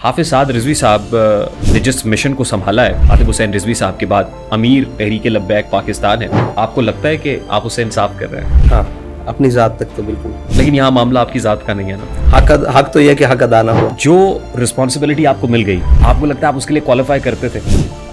हाफिज साद रिजवी साहब ने जिस मिशन को संभाला है आतिफ हुसैन रिजवी साहब के बाद, अमीर तहरीक लब्बैक पाकिस्तान है, आपको लगता है कि आप उसे इंसाफ कर रहे हैं? हाँ, अपनी ज़ात तक तो बिल्कुल। लेकिन यहाँ मामला आपकी ज़ात का नहीं है ना। हक तो यह कि हक अदा ना हो। जो रिस्पॉन्सिबिलिटी आपको मिल गई, आपको लगता है आप उसके लिए क्वालिफाई करते थे?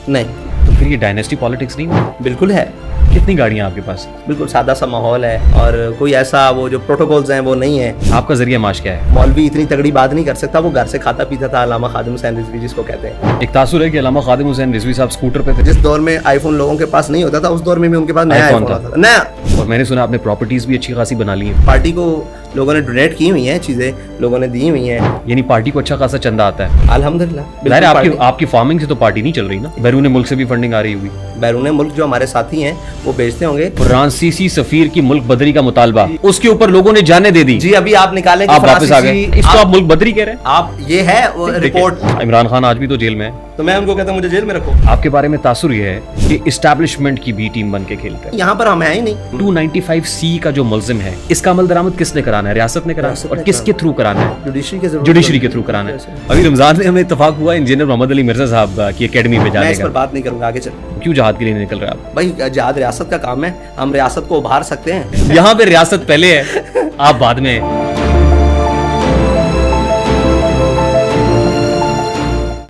नहीं। तो फिर ये डायनेस्टी पॉलिटिक्स नहीं हुआ? बिल्कुल है। कितनी गाड़ियाँ आपके पास? बिल्कुल सादा सा माहौल है और कोई ऐसा वो जो प्रोटोकॉल्स हैं वो नहीं है। आपका जरिया माश क्या है? मौलवी इतनी तगड़ी बात नहीं कर सकता, वो घर से खाता पीता था। अल्लामा खादिम हुसैन रिजवी जिसको कहते हैं। एक तासुर है कि अल्लामा खादिम हुसैन रिजवी साहब स्कूटर पे थे। जिस दौर में आईफोन लोगों के पास नहीं होता था, उस दौर में भी उनके पास नया आईफोन था। नया। और मैंने सुना आपने प्रॉपर्टीज भी अच्छी खासी बना ली है। पार्टी को लोगों ने डोनेट की हुई हैं, चीजें लोगों ने दी हुई हैं। यानी पार्टी को अच्छा खासा चंदा आता है? अल्हम्दुलिल्लाह। आपकी फार्मिंग से तो पार्टी नहीं चल रही ना? बैरून मुल्क से भी फंडिंग आ रही होगी। बैरून मुल्क जो हमारे साथी हैं वो बेचते होंगे। फ्रांसीसी सफीर की मुल्क बदरी का मुतालबा, उसके ऊपर लोगों ने जाने दे दी। जी अभी आप निकालें, आप वापस आ गए। इसको आप मुल्क बदरी कह रहे हैं? आप ये है वो रिपोर्ट। इमरान खान आज भी तो जेल में है, तो मैं उनको कहता हूं मुझे जेल में रखो। आपके बारे में तासुर ये है कि इस्टेब्लिशमेंट की बी टीम बन के खेलते हैं। यहाँ पर हम है ही नहीं। 295C का जो मुल्जिम है, इसका अमल दरामद किसने कराना है? रियासत ने कराना है। और किसके थ्रू कराना है? जुडिशरी के थ्रू कराना है। अभी रमजान में हमें इत्तेफाक हुआ इंजीनियर मोहम्मद अली मिर्जा साहब की एकेडमी में जाने का। मैं इस पर बात नहीं करूंगा, आगे चल। क्यों जहाद के लिए निकल रहे हैं आप? भाई जहाद रियासत का काम है, हम रियासत को उभार सकते हैं। यहाँ पे रियासत पहले है, आप बाद में।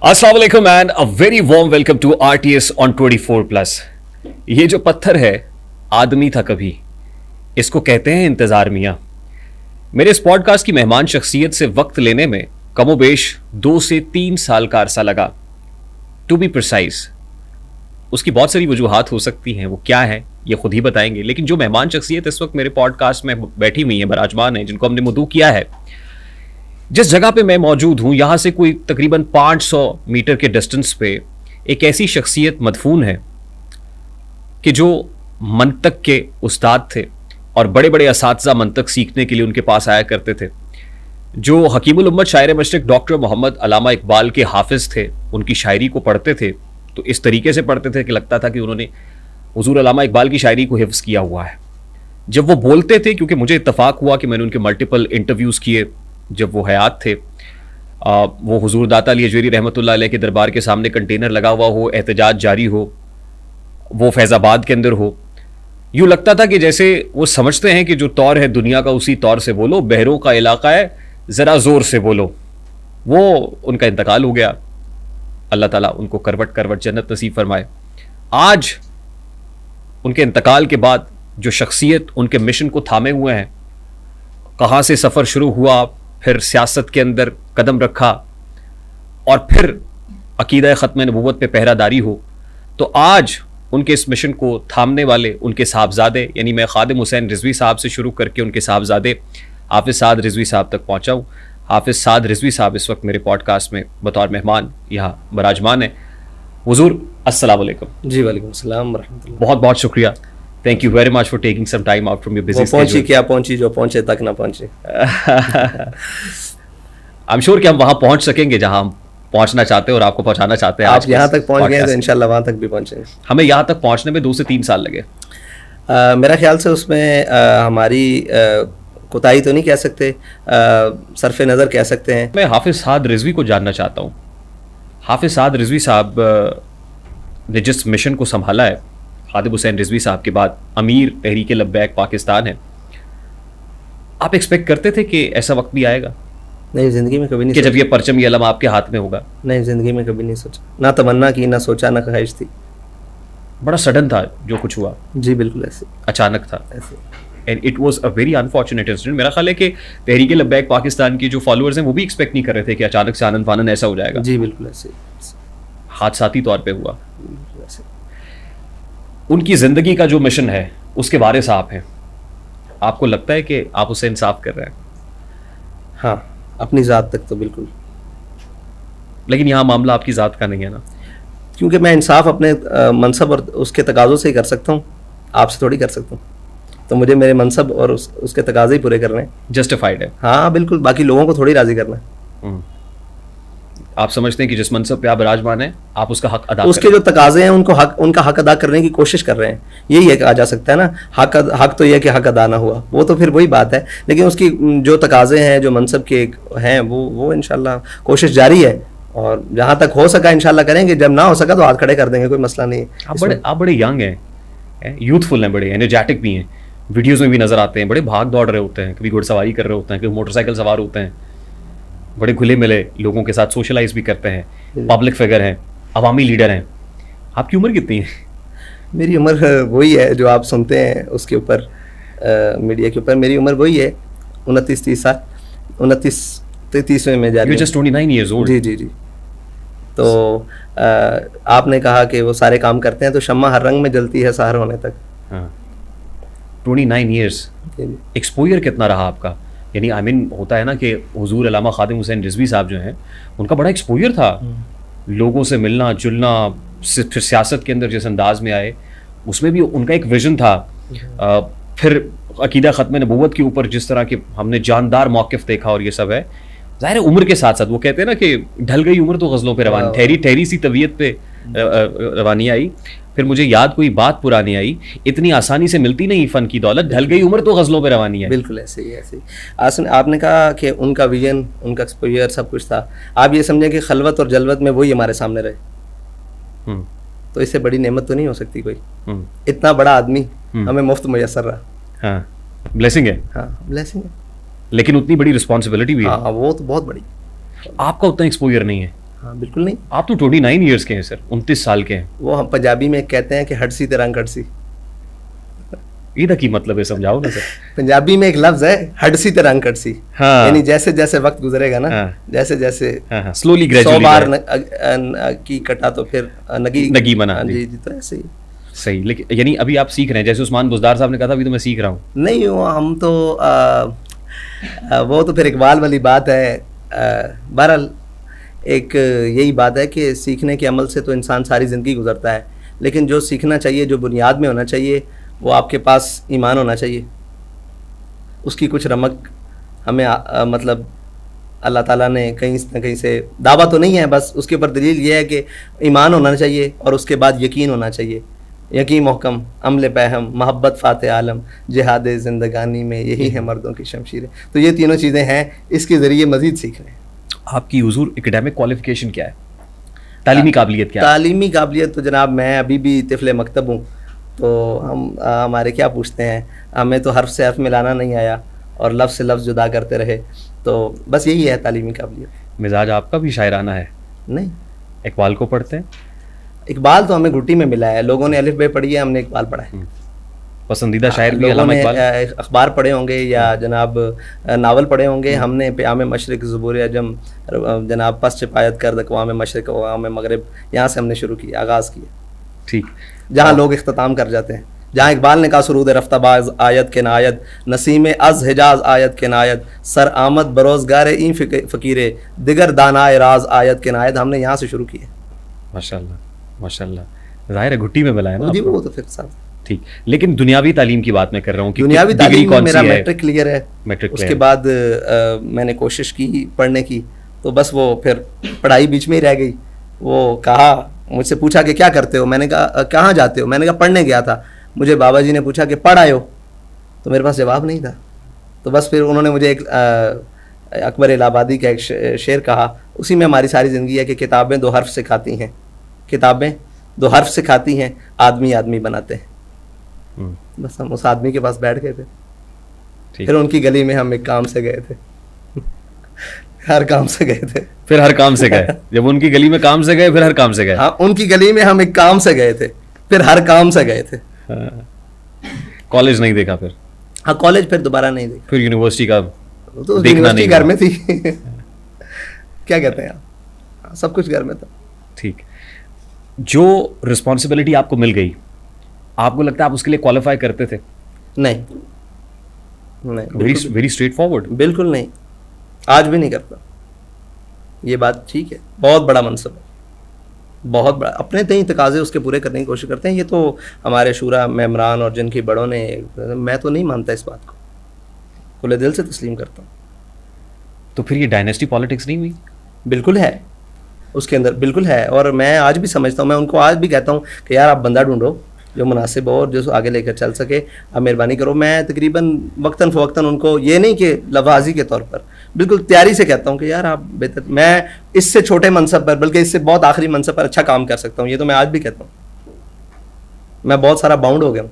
अस्सलाम वालेकुम and a very warm welcome to RTS on 24+। ये जो पत्थर है आदमी था कभी, इसको कहते हैं इंतजार मियाँ। मेरे इस पॉडकास्ट की मेहमान शख्सियत से वक्त लेने में कमोबेश 2 से 3 साल का अरसा लगा। टू बी प्रिसाइज, उसकी बहुत सारी वजूहात हो सकती हैं, वो क्या है ये खुद ही बताएंगे। लेकिन जो मेहमान शख्सियत इस वक्त मेरे पॉडकास्ट में बैठी हुई है, बराजमान है, जिनको हमने मदऊ किया है, जिस जगह पे मैं मौजूद हूं, यहां से कोई तकरीबन 500 मीटर के डिस्टेंस पे एक ऐसी शख्सियत मदफून है कि जो मंतक के उस्ताद थे और बड़े बड़े असातिज़ा मंतक सीखने के लिए उनके पास आया करते थे। जो हकीमुल उम्मत शायर मशरिक डॉक्टर मोहम्मद अल्लामा इकबाल के हाफिज थे, उनकी शायरी को पढ़ते थे तो इस तरीके से पढ़ते थे कि लगता था कि उन्होंने हुजूर अल्लामा इकबाल की शायरी को हिफ्ज़ किया हुआ है। जब वो बोलते थे, क्योंकि मुझे इत्तफाक हुआ कि मैंने उनके मल्टीपल इंटरव्यूज़ किए जब वो हयात थे, वो हुजूर दाता अली अजवेरी रहमतुल्लाह अलैह के दरबार के सामने कंटेनर लगा हुआ हो, एहतजाज जारी हो, वो फैज़ाबाद के अंदर हो, यूँ लगता था कि जैसे वो समझते हैं कि जो तौर है दुनिया का उसी तौर से बोलो, बहरों का इलाका है ज़रा ज़ोर से बोलो। वो उनका इंतकाल हो गया, अल्लाह ताला उनको करवट करवट जन्नत नसीब फरमाए। आज उनके इंतकाल के बाद जो शख्सियत उनके मिशन को थामे हुए हैं, कहाँ से सफ़र शुरू हुआ, फिर सियासत के अंदर कदम रखा और फिर अकीदा ख़त्म नबूवत पे पहरादारी हो, तो आज उनके इस मिशन को थामने वाले उनके साहबजादे, यानी मैं खादिम हुसैन रिजवी साहब से शुरू करके उनके साहबजादे हाफिज साद रिजवी साहब तक पहुँचा हूँ। हाफिज साद रिजवी साहब इस वक्त मेरे पॉडकास्ट में बतौर मेहमान यहाँ बराजमान है। हुजूर अस्सलाम वालेकुम। जी वालेकुम सलाम व रहमतुल्लाह। बहुत बहुत शुक्रिया, thank you very much for taking some time out from your busy schedule. पहुंची क्या पहुंची, जो पहुंचे तक ना पहुंचे। आई एम श्योर कि हम वहां पहुंच सकेंगे जहां हम पहुंचना चाहते हैं और आपको पहुंचाना चाहते हैं। आप यहाँ तक पहुंच गए तो इंशाल्लाह वहां तक भी पहुंचेंगे। हमें यहाँ तक पहुंचने में 2 से 3 साल लगे। मेरा ख्याल से उसमें हमारी कोताही तो नहीं कह सकते, सरफे नज़र कह सकते हैं। मैं हाफिज साद रिजवी को जानना चाहता हूँ। हाफिज साद रिजवी साहब ने जिस मिशन को संभाला है खादिम हुसैन रिजवी साहब के बाद, अमीर तहरीक लब्बैक पाकिस्तान है, आप एक्सपेक्ट करते थे कि ऐसा वक्त भी आएगा? नहीं, ज़िंदगी में कभी नहीं कि जब ये परचम ये अलम आपके हाथ में होगा? नहीं, ज़िंदगी में कभी नहीं सोचा, ना तमन्ना की, ना सोचा, ना ख्वाहिश थी। बड़ा सडन था जो कुछ हुआ। जी बिल्कुल ऐसे, अचानक था ऐसे। And it was a very unfortunate incident. मेरा ख्याल है कि तहरीक लब्बैक पाकिस्तान की जो फॉलोअर्स हैं वो भी एक्सपेक्ट नहीं कर रहे थे कि अचानक से आनंद फानन ऐसा हो जाएगा। जी बिल्कुल ऐसे, हादसाती तौर पे हुआ। उनकी ज़िंदगी का जो मिशन है उसके वारिस आप हैं, आपको लगता है कि आप उसे इंसाफ कर रहे हैं? हाँ, अपनी ज़ात तक तो बिल्कुल। लेकिन यहाँ मामला आपकी ज़ात का नहीं है ना? क्योंकि मैं इंसाफ अपने मनसब और उसके तकाज़ों से ही कर सकता हूँ, आपसे थोड़ी कर सकता हूँ। तो मुझे मेरे मनसब और उसके तकाज़े ही पूरे करने हैं। जस्टिफाइड है? हाँ बिल्कुल, बाकी लोगों को थोड़ी राज़ी करना है। आप समझते हैं कि जिस मनसब पे आप विराजमान हैं आप उसका हक अदा उसके जो तकाजे हैं उनका हक अदा करने की कोशिश कर रहे हैं, यही है कहा जा सकता है ना। हक तो यह कि हक अदा ना हुआ, वो तो फिर वही बात है। लेकिन उसकी जो तकाजे हैं, जो मनसब के हैं, वो इंशाल्लाह कोशिश जारी है और जहाँ तक हो सका इंशाल्लाह करेंगे, जब ना हो सका तो हाथ खड़े कर देंगे, कोई मसला नहीं है। आप बड़े यंग हैं, यूथफुल हैं, बड़े एनर्जेटिक भी हैं, वीडियोस में भी नजर आते हैं, बड़े भाग दौड़ रहे होते हैं, कभी घुड़सवारी कर रहे होते हैं, कभी मोटरसाइकिल सवार होते हैं, बड़े घुले मिले लोगों के साथ सोशलाइज भी करते हैं, पब्लिक फिगर हैं, अवामी लीडर हैं। आपकी उम्र कितनी है? मेरी उम्र वही है जो आप सुनते हैं उसके ऊपर, मीडिया के ऊपर। मेरी उम्र वही है 29-30 साल, 29-30 में जा रही You're just 29 years old. जी जी जी। तो आपने कहा कि वो सारे काम करते हैं, तो शम्मा हर रंग में जलती है सहर होने तक। हाँ, 29 years। जी जी। एक्सपोजर कितना रहा आपका? यानी आई मीन होता है ना कि हुजूर अल्लामा खादिम हुसैन रिजवी साहब जो हैं उनका बड़ा एक्सपोजर था, लोगों से मिलना जुलना, फिर सियासत के अंदर जिस अंदाज में आए उसमें भी उनका एक विजन था। फिर अकीदा ख़त्म नबूवत के ऊपर जिस तरह के हमने जानदार मौक़िफ़ देखा और ये सब है, ज़ाहिर है उम्र के साथ साथ वो कहते हैं ना कि ढल गई उम्र तो गज़लों पे रवानी, ठहरी ठहरी सी तबीयत पे रवानी आई। फिर मुझे याद कोई बात पुरानी आई, इतनी आसानी से मिलती नहीं फ़न की दौलत, ढल गई उम्र तो गज़लों पे रवानी है। बिल्कुल ऐसे ही ऐसे ही। आपने कहा कि उनका विजन, उनका एक्सपोजर सब कुछ था। आप ये समझें कि खलवत और जलवत में वही हमारे सामने रहे, तो इससे बड़ी नेमत तो नहीं हो सकती कोई। इतना बड़ा आदमी हमें मुफ्त मुयसर रहा। हाँ, ब्लेसिंग है। हाँ, ब्लेसिंग है, लेकिन उतनी बड़ी रिस्पॉन्सिबिलिटी भी है। हाँ, वो तो बहुत बड़ी। आपका उतना एक्सपोजर नहीं है। हाँ, बिल्कुल नहीं। आप तो 29 ईयर्स के हैं सर, 29 साल के हैं। वो हम पंजाबी में कहते हैं कि हटसी तेरा कटसी। इधर की मतलब है, समझाओ ना सर। पंजाबी में एक लफ्ज है हटसी तेरा कटसी। हाँ, यानी जैसे जैसे वक्त गुजरेगा ना, हाँ, जैसे जैसे स्लोली 100 ग्रेजुअली बार की कटा तो फिर नगी बना। जी जी, तो ऐसे ही। सही, लेकिन यानी अभी आप सीख रहे हैं, जैसे उस्मान बुज़दार साहब ने कहा था अभी तो मैं सीख रहा हूँ। नहीं, वो हम तो वो तो फिर इकबाल वाली बात है। बहरहाल एक यही बात है कि सीखने के अमल से तो इंसान सारी ज़िंदगी गुजरता है, लेकिन जो सीखना चाहिए, जो बुनियाद में होना चाहिए, वो आपके पास ईमान होना चाहिए। उसकी कुछ रमक हमें मतलब अल्लाह ताला ने कहीं न कहीं से, दावा तो नहीं है, बस उसके ऊपर दलील ये है कि ईमान होना चाहिए और उसके बाद यकीन होना चाहिए। यकीन मोहकम, अमल पहम, मोहब्बत फ़ाते आलम, जिहाद ज़िंदगानी में यही है मर्दों की शमशीरें। तो ये तीनों चीज़ें हैं, इसके ज़रिए मज़ीद सीख रहे हैं। आपकी हुजूर एकेडमिक क्वालिफिकेशन क्या है? तालीमी काबिलियत क्या है? तालीमी काबिलियत तो जनाब मैं अभी भी तिफले मकतब हूँ, तो हम हमारे क्या पूछते हैं, हमें तो हर्फ से हर्फ मिलाना नहीं आया और लफ्ज़ से लफ्ज़ जुदा करते रहे, तो बस यही है तालीमी काबिलियत। मिजाज आपका भी शायराना है? नहीं, इकबाल को पढ़ते हैं? इकबाल तो हमें घुट्टी में मिला है, लोगों ने अलिफ बे पढ़ी है, हमने इकबाल पढ़ा है। पसंदीदा शायर भी लोगों अल्लामा ने इकबाल? अखबार पढ़े होंगे या जनाब नावल पढ़े होंगे। हमने प्याम मशरिक ज़ुबूर अजम, जनाब पस चिपायत कर अक़वाम मशरिक अक़वाम मगरिब, यहाँ से हमने शुरू किया, आगाज़ किया। ठीक, जहाँ लोग इख्तिताम कर जाते हैं, जहाँ इकबाल ने कहा सुरूद रफ्ताबाज आयत के नायत, नसीम अज़ हिजाज आयत के नायत, सर आमद बरोज़गार ई फ़कीरे, दिगर दानाए राज आयत के नायत, हमने यहाँ से शुरू किया। माशाल्लाह माशाल्लाह, ज़ाहिर है घुट्टी में मिला है ना जी, आपको? वो तो फिर साहब ठीक, लेकिन दुनियावी तालीम की बात मैं कर रहा हूँ कि दुनियावी डिग्री तालीम में कौन मेरा सी है? मैट्रिक क्लियर है। मैट्रिक उसके क्लियर। बाद मैंने कोशिश की पढ़ने की, तो बस वो फिर पढ़ाई बीच में ही रह गई। वो कहा, मुझसे पूछा कि क्या करते हो, मैंने कहा कहाँ जाते हो, मैंने कहा पढ़ने गया था। मुझे बाबा जी ने पूछा कि पढ़ आए हो, तो मेरे पास जवाब नहीं था। तो बस फिर उन्होंने मुझे एक अकबर इलाहाबादी का एक शेर कहा, उसी में हमारी सारी ज़िंदगी है कि किताबें दो हर्फ सिखाती हैं, किताबें दो हर्फ सिखाती हैं, आदमी आदमी बनाते हैं। बस हम उस आदमी के पास बैठ गए थे, फिर उनकी गली में हम एक काम से गए थे हर काम से गए थे, फिर हर काम से गए। जब उनकी गली में काम से गए फिर हर काम से गए। हाँ, उनकी गली में हम एक काम से गए थे, फिर हर काम से गए थे। कॉलेज नहीं देखा फिर? हाँ, कॉलेज फिर दोबारा नहीं देखा। फिर यूनिवर्सिटी का तो देखना यूनिवर्सिटी नहीं घर हुआ। में थी क्या कहते हैं आप, हाँ, सब कुछ घर में था। ठीक, जो रिस्पॉन्सिबिलिटी आपको मिल गई, आपको लगता है आप उसके लिए क्वालिफाई करते थे? नहीं नहीं, बिल्कुल वेरी स्ट्रेट फॉरवर्ड। बिल्कुल नहीं, आज भी नहीं करता। ये बात ठीक है, बहुत बड़ा मनसब है, बहुत बड़ा, अपने तय तकाजे उसके पूरे करने की कोशिश करते हैं। ये तो हमारे शूरा मेम्बरान और जिनकी बड़ों ने, मैं तो नहीं मानता इस बात को, खुले दिल से तस्लीम करता हूँ। तो फिर ये डायनेस्टी पॉलिटिक्स नहीं हुई? बिल्कुल है, उसके अंदर बिल्कुल है, और मैं आज भी समझता हूँ, मैं उनको आज भी कहता हूँ कि यार आप बंदा ढूंढो जो मुनासिब हो और जो आगे लेकर चल सके, आप मेहरबानी करो। मैं तकरीबन वक्तन फ़वक्तन उनको, ये नहीं कि लफाजी के तौर पर, बिल्कुल तैयारी से कहता हूँ कि यार आप बेहतर, मैं इससे छोटे मनसब पर, बल्कि इससे बहुत आखिरी मनसब पर अच्छा काम कर सकता हूँ। ये तो मैं आज भी कहता हूँ, मैं बहुत सारा बाउंड हो गया हूँ।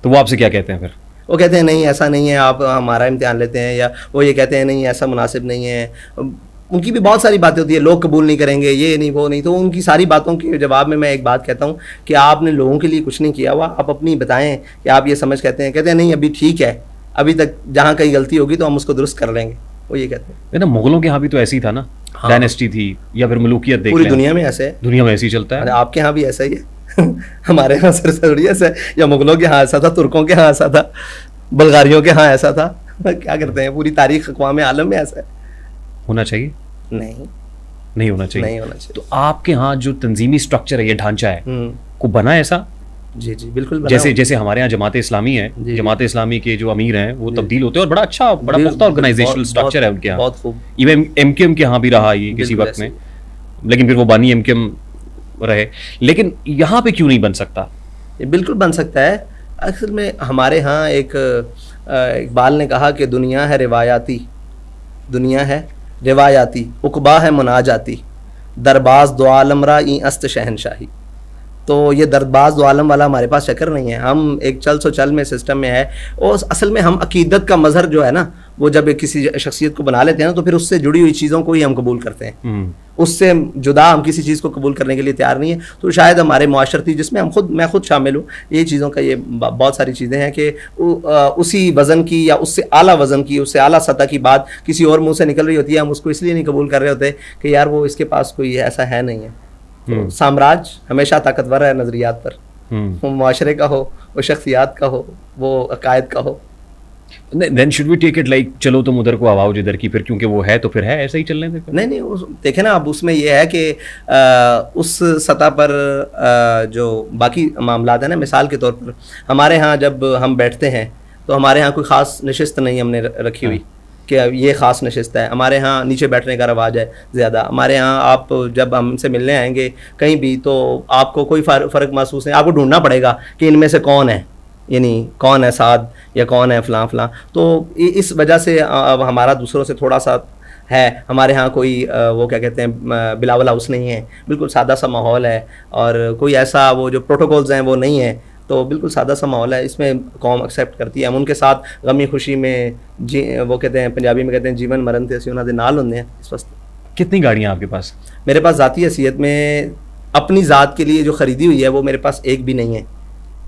तो वो आपसे क्या कहते हैं फिर? वो कहते हैं नहीं ऐसा नहीं है, आप हमारा इम्तिहान लेते हैं, या वो ये कहते हैं नहीं ऐसा मुनासिब नहीं है। उनकी भी बहुत सारी बातें होती है, लोग कबूल नहीं करेंगे, ये नहीं वो नहीं। तो उनकी सारी बातों के जवाब में मैं एक बात कहता हूँ कि आपने लोगों के लिए कुछ नहीं किया हुआ, आप अपनी बताएं कि आप ये समझ कहते हैं नहीं अभी ठीक है, अभी तक जहाँ कहीं गलती होगी तो हम उसको दुरुस्त कर लेंगे। वो ये कहते हैं। ना मुगलों के यहाँ भी तो ऐसी था ना, हाँ। डायनेस्टी थी या फिर मलूकियत देख पूरी लें। दुनिया में ऐसे है, दुनिया में ऐसे ही चलता है। आपके यहाँ भी ऐसा ही है हमारे यहाँ सिर्फ थोड़ी ऐसा है, या मुगलों के यहाँ ऐसा था, तुर्कों के यहाँ ऐसा था, बल्गारियों के यहाँ ऐसा था। क्या करते हैं, पूरी तारीख अक़वाम आलम में ऐसा है। होना चाहिए? नहीं होना चाहिए। नहीं होना चाहिए। तो आपके यहाँ जो तंजीमी स्ट्रक्चर है, ये ढांचा है, को बना ऐसा? जी जी बिल्कुल बना जैसे हमारे यहाँ जमात इस्लामी है, जमात इस्लामी के जो अमीर हैं वो तब्दील होते हैं और बड़ा अच्छा, बड़ा पुख्ता ऑर्गेनाइजेशनल स्ट्रक्चर है उनके यहाँ। बहुत खूब। इवन एमकेएम के यहाँ भी रहा ये किसी वक्त में, लेकिन फिर वो बानी एमकेएम रहे। लेकिन यहाँ पे क्यों नहीं बन सकता? ये बिल्कुल बन सकता है। असल में हमारे यहाँ एक इकबाल ने कहा कि दुनिया है रिवायाती, दुनिया है रिवायाती, उकबा है मुनाजाती, दरबाज दो आलमरा ई अस्त शहनशाही। तो ये दरबाज दो आलम वाला हमारे पास चक्कर नहीं है, हम एक चल सो चल में सिस्टम में है। और असल में हम अकीदत का मजहर जो है ना, वो जब किसी शख्सियत को बना लेते हैं ना, तो फिर उससे जुड़ी हुई चीज़ों को ही हम कबूल करते हैं, उससे जुदा हम किसी चीज़ को कबूल करने के लिए तैयार नहीं है। तो शायद हमारे मुआशरती, जिसमें मैं खुद शामिल हूँ, ये चीज़ों का, ये बहुत सारी चीज़ें हैं कि उसी वज़न की या उससे आला वज़न की, उससे आला सतह की बात किसी और मुँह से निकल रही होती है, हम उसको इसलिए नहीं कबूल कर रहे होते कि यार वो इसके पास कोई ऐसा है नहीं है। तो साम्राज्य हमेशा ताकतवर है नज़रियात पर, वो मुआशरे का हो, वो शख्सियात का हो, वो अकायद का हो। Then should we take it like चलो तुम उधर को आवाओ जिधर की, फिर क्योंकि वो है तो फिर है, ऐसा ही चलने दे? नहीं देखे ना, अब उसमें ये है कि उस सतह पर जो बाकी मामलात है ना, मिसाल के तौर पर हमारे यहाँ जब हम बैठते हैं तो हमारे यहाँ कोई ख़ास नशिस्त नहीं हमने रखी हुई कि ये ख़ास नशिस्त है। हमारे यहाँ नीचे बैठने का रवाज है ज़्यादा। हमारे यहाँ आप जब हमसे मिलने आएंगे कहीं भी, तो आपको कोई फ़र्क महसूस नहीं, आपको ढूंढना पड़ेगा कि इनमें से कौन है, यानी कौन है साद या कौन है फ़लाँ फ़लाँ। तो इस वजह से अब हमारा दूसरों से थोड़ा सा है। हमारे यहाँ कोई वो क्या कहते हैं, बिलावल हाउस नहीं है, बिल्कुल सादा सा माहौल है, और कोई ऐसा वो जो प्रोटोकॉल्स हैं वो नहीं है। तो बिल्कुल सादा सा माहौल है, इसमें कौम एक्सेप्ट करती है। हम उनके साथ गमी खुशी में वो कहते हैं, पंजाबी में कहते हैं जीवन मरण थे असी उन्होंने नाल होंगे इस वक्त। कितनी गाड़ियाँ आपके पास? मेरे पास ज़ाती हैसियत में अपनी ज़ात के लिए जो ख़रीदी हुई है वो मेरे पास एक भी नहीं है।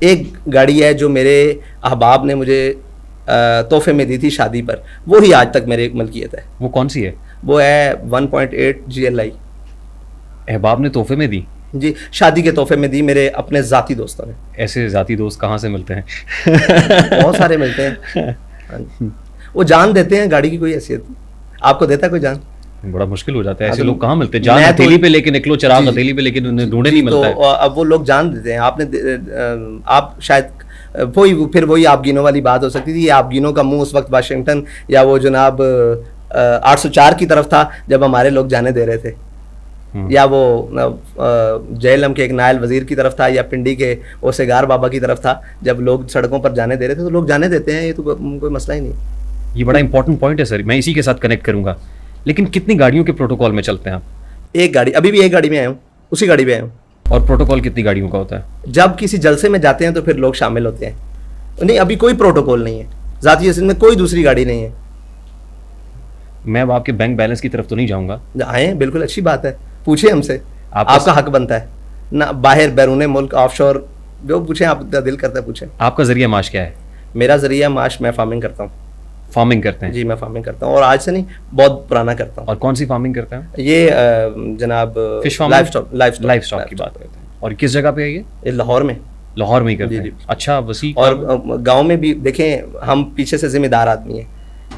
एक गाड़ी है जो मेरे अहबाब ने मुझे तोहफे में दी थी शादी पर, वो ही आज तक मेरे मलकियत है। वो कौन सी है? वो है 1.8 GLI। अहबाब ने तोहफे में दी? जी, शादी के तोहफे में दी मेरे अपने ज़ाती दोस्तों ने। ऐसे ज़ाती दोस्त कहाँ से मिलते हैं? बहुत सारे मिलते हैं। वो जान देते हैं, गाड़ी की कोई हैसियत। आपको देता है कोई जान? बड़ा मुश्किल हो जाता है, ऐसे लोग कहाँ मिलते हैं? जान हथेली पे लेके निकलो, चिराग हथेली पे लेके ढूंढे नहीं मिलता है। तो अब वो लोग जान देते हैं। आप शायद वही आप गिनो वाली बात हो सकती थी। आप गिनो का मुंह उस वक्त वाशिंगटन या वो जनाब 804 की तरफ था जब हमारे लोग जाने दे रहे थे, या वो जेलम के एक नायल वजीर की तरफ था, या पिंडी के वो सेगार बाबा की तरफ था जब लोग सड़कों पर जाने दे रहे थे। तो लोग जाने देते हैं, ये तो कोई मसला ही नहीं। ये बड़ा इंपॉर्टेंट पॉइंट है सर, मैं इसी के साथ कनेक्ट करूंगा। लेकिन कितनी गाड़ियों के प्रोटोकॉल में चलते हैं आप? एक गाड़ी, अभी भी एक गाड़ी में आया हूँ, उसी गाड़ी में आया हूँ। और प्रोटोकॉल कितनी गाड़ियों का होता है? जब किसी जलसे में जाते हैं तो फिर लोग शामिल होते हैं। नहीं, अभी कोई प्रोटोकॉल नहीं है, ज़ाती हैसियत में कोई दूसरी गाड़ी नहीं है। मैं अब आपके बैंक बैलेंस की तरफ तो नहीं जाऊंगा। आए, बिल्कुल अच्छी बात है, पूछे हमसे, आपका हक बनता है ना। बाहर बैरून मुल्क ऑफशोर जो पूछें, आपका दिल करता है पूछें। आपका जरिया माश क्या है? मेरा जरिया माश, मैं फार्मिंग करता हूँ। फार्मिंग करते हैं? जी, मैं फार्मिंग करता हूँ, और आज से नहीं, बहुत पुराना करता हूँ। और कौन सी फार्मिंग करते हैं? ये जनाब फिश फार्मिंग, लाइफ स्टॉक की बात करते हैं। और किस जगह पे है ये? लाहौर में। लाहौर में ही करते हैं? अच्छा, वसी। और गाँव में भी देखें, हम पीछे से जिम्मेदार आदमी हैं।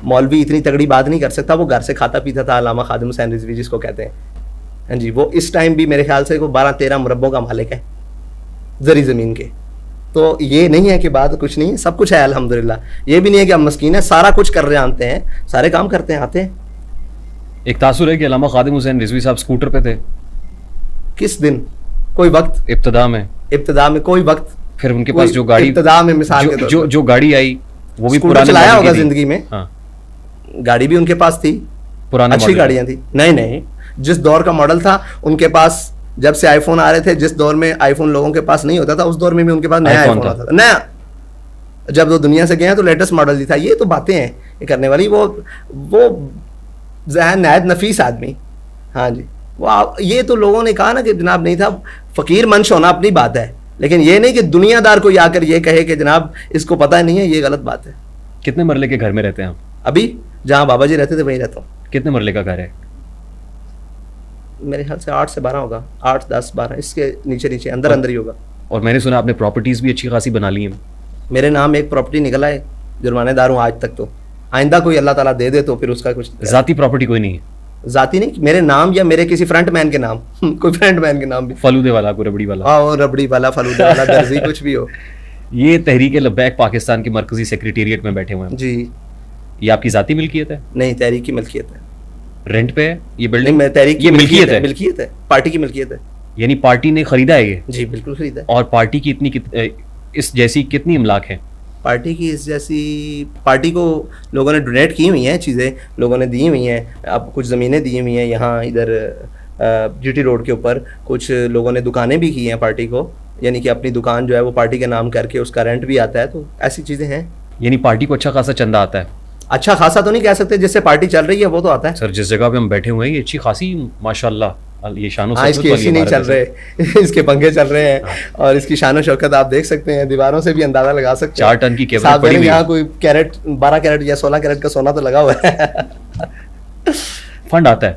मौलवी इतनी तगड़ी बात नहीं कर सकता, वो घर से खाता पीता था, अल्लामा खादिम हुसैन रिजवी जिसको कहते हैं। हाँ जी, वो इस टाइम भी मेरे ख्याल से वो 12-13 मुरब्बों का मालिक है जरी ज़मीन के। तो ये नहीं है कि बात कुछ नहीं है, सब कुछ है अल्हम्दुलिल्लाह। ये भी नहीं है कि हम मस्कीन है, सारा कुछ कर रहे आते हैं, सारे काम करते हैं आते हैं। एक तासुर है कि अल्लामा खादिम हुसैन रिजवी साहब स्कूटर पे थे। किस दिन? कोई वक्त इब्तदा में कोई वक्त, फिर उनके पास जो गाड़ी इब्तदा में मिसाल के तौर जो पर जो गाड़ी आई वो भी स्कूटर पुराने चलाया मॉडल होगा की थी। जिंदगी में, हाँ, गाड़ी भी उनके पास थी, पुराने अच्छी मॉडल गाड़ियां थी। नहीं, जिस दौर का मॉडल था उनके पास, जब से आईफोन आ रहे थे, जिस दौर में आईफोन लोगों के पास नहीं होता था, उस दौर में भी उनके पास नया iPhone आईफोन था। आता था, नया। जब वो दुनिया से गए हैं तो लेटेस्ट मॉडल ही था। ये तो बातें हैं ये करने वाली। वो ज़हन नहायत नफीस आदमी। हाँ जी, ये तो लोगों ने कहा ना कि जनाब नहीं था, फकीर मंश होना अपनी बात है, लेकिन ये नहीं कि दुनियादार कोई आकर ये कहे कि जनाब इसको पता नहीं है, ये गलत बात है। कितने मरले के घर में रहते हैं आप? अभी जहाँ बाबा जी रहते थे वहीं रहता हूँ। कितने मरले का घर है? मेरे ख्याल से 8 से 12 होगा, 8, 10, 12, इसके नीचे अंदर ही होगा। और मैंने सुना आपने प्रॉपर्टीज भी अच्छी खासी बना ली हैं। मेरे नाम एक प्रॉपर्टी निकला है, जुर्मानेदार हूँ आज तक। तो आइंदा कोई अल्लाह ताला दे दे तो फिर उसका कुछ जाती प्रॉपर्टी कोई नहीं है? जाती नहीं, मेरे नाम या मेरे किसी फ्रंट मैन के नाम कोई फ्रंट मैन के नाम भी, फलूदे वाला, कोई रबड़ी वाला। हाँ, रबड़ी वाला, फलूदा वाला, दर्जी, कुछ भी हो। ये तहरीक लब्बैक पाकिस्तान के मरकजी सेक्रेटेरिएट में बैठे हुए हैं जी। ये आपकी जाती मिल्कियत है? नहीं, तहरीक की मिल्कियत है। रेंट पे है ये नहीं, बिल्डिंग? मैं तहरीक की ये मिल्कियत है? मिल्कियत है, पार्टी की मिल्कियत है। यानी पार्टी ने खरीदा है ये? जी बिल्कुल खरीदा है। और पार्टी की इस जैसी कितनी इमलाक है? पार्टी की इस जैसी, पार्टी को लोगों ने डोनेट की हुई हैं चीज़ें, लोगों ने दी हुई हैं। अब कुछ ज़मीनें दी हुई हैं यहाँ इधर जीटी रोड के ऊपर, कुछ लोगों ने दुकानें भी की हैं पार्टी को, यानी कि अपनी दुकान जो है वो पार्टी के नाम करके उसका रेंट भी आता है। तो ऐसी चीज़ें हैं। यानी पार्टी को अच्छा खासा चंदा आता है? अच्छा खासा तो नहीं कह सकते, जिससे पार्टी चल रही है वो तो आता है। सर जिस जगह पे हम बैठे हुए हैं ये अच्छी खासी माशाल्लाह, ये शानो हाँ, इसकी एसी नहीं चल रहे इसके पंखे चल रहे हैं, और इसकी शानो शौकत आप देख सकते हैं, दीवारों से भी अंदाजा लगा सकते हैं। 4 टन की केबल साहब पड़ी हुई है। यहाँ कोई कैरेट, 12 कैरेट या 16 कैरेट का सोना तो लगा हुआ है। फंड आता है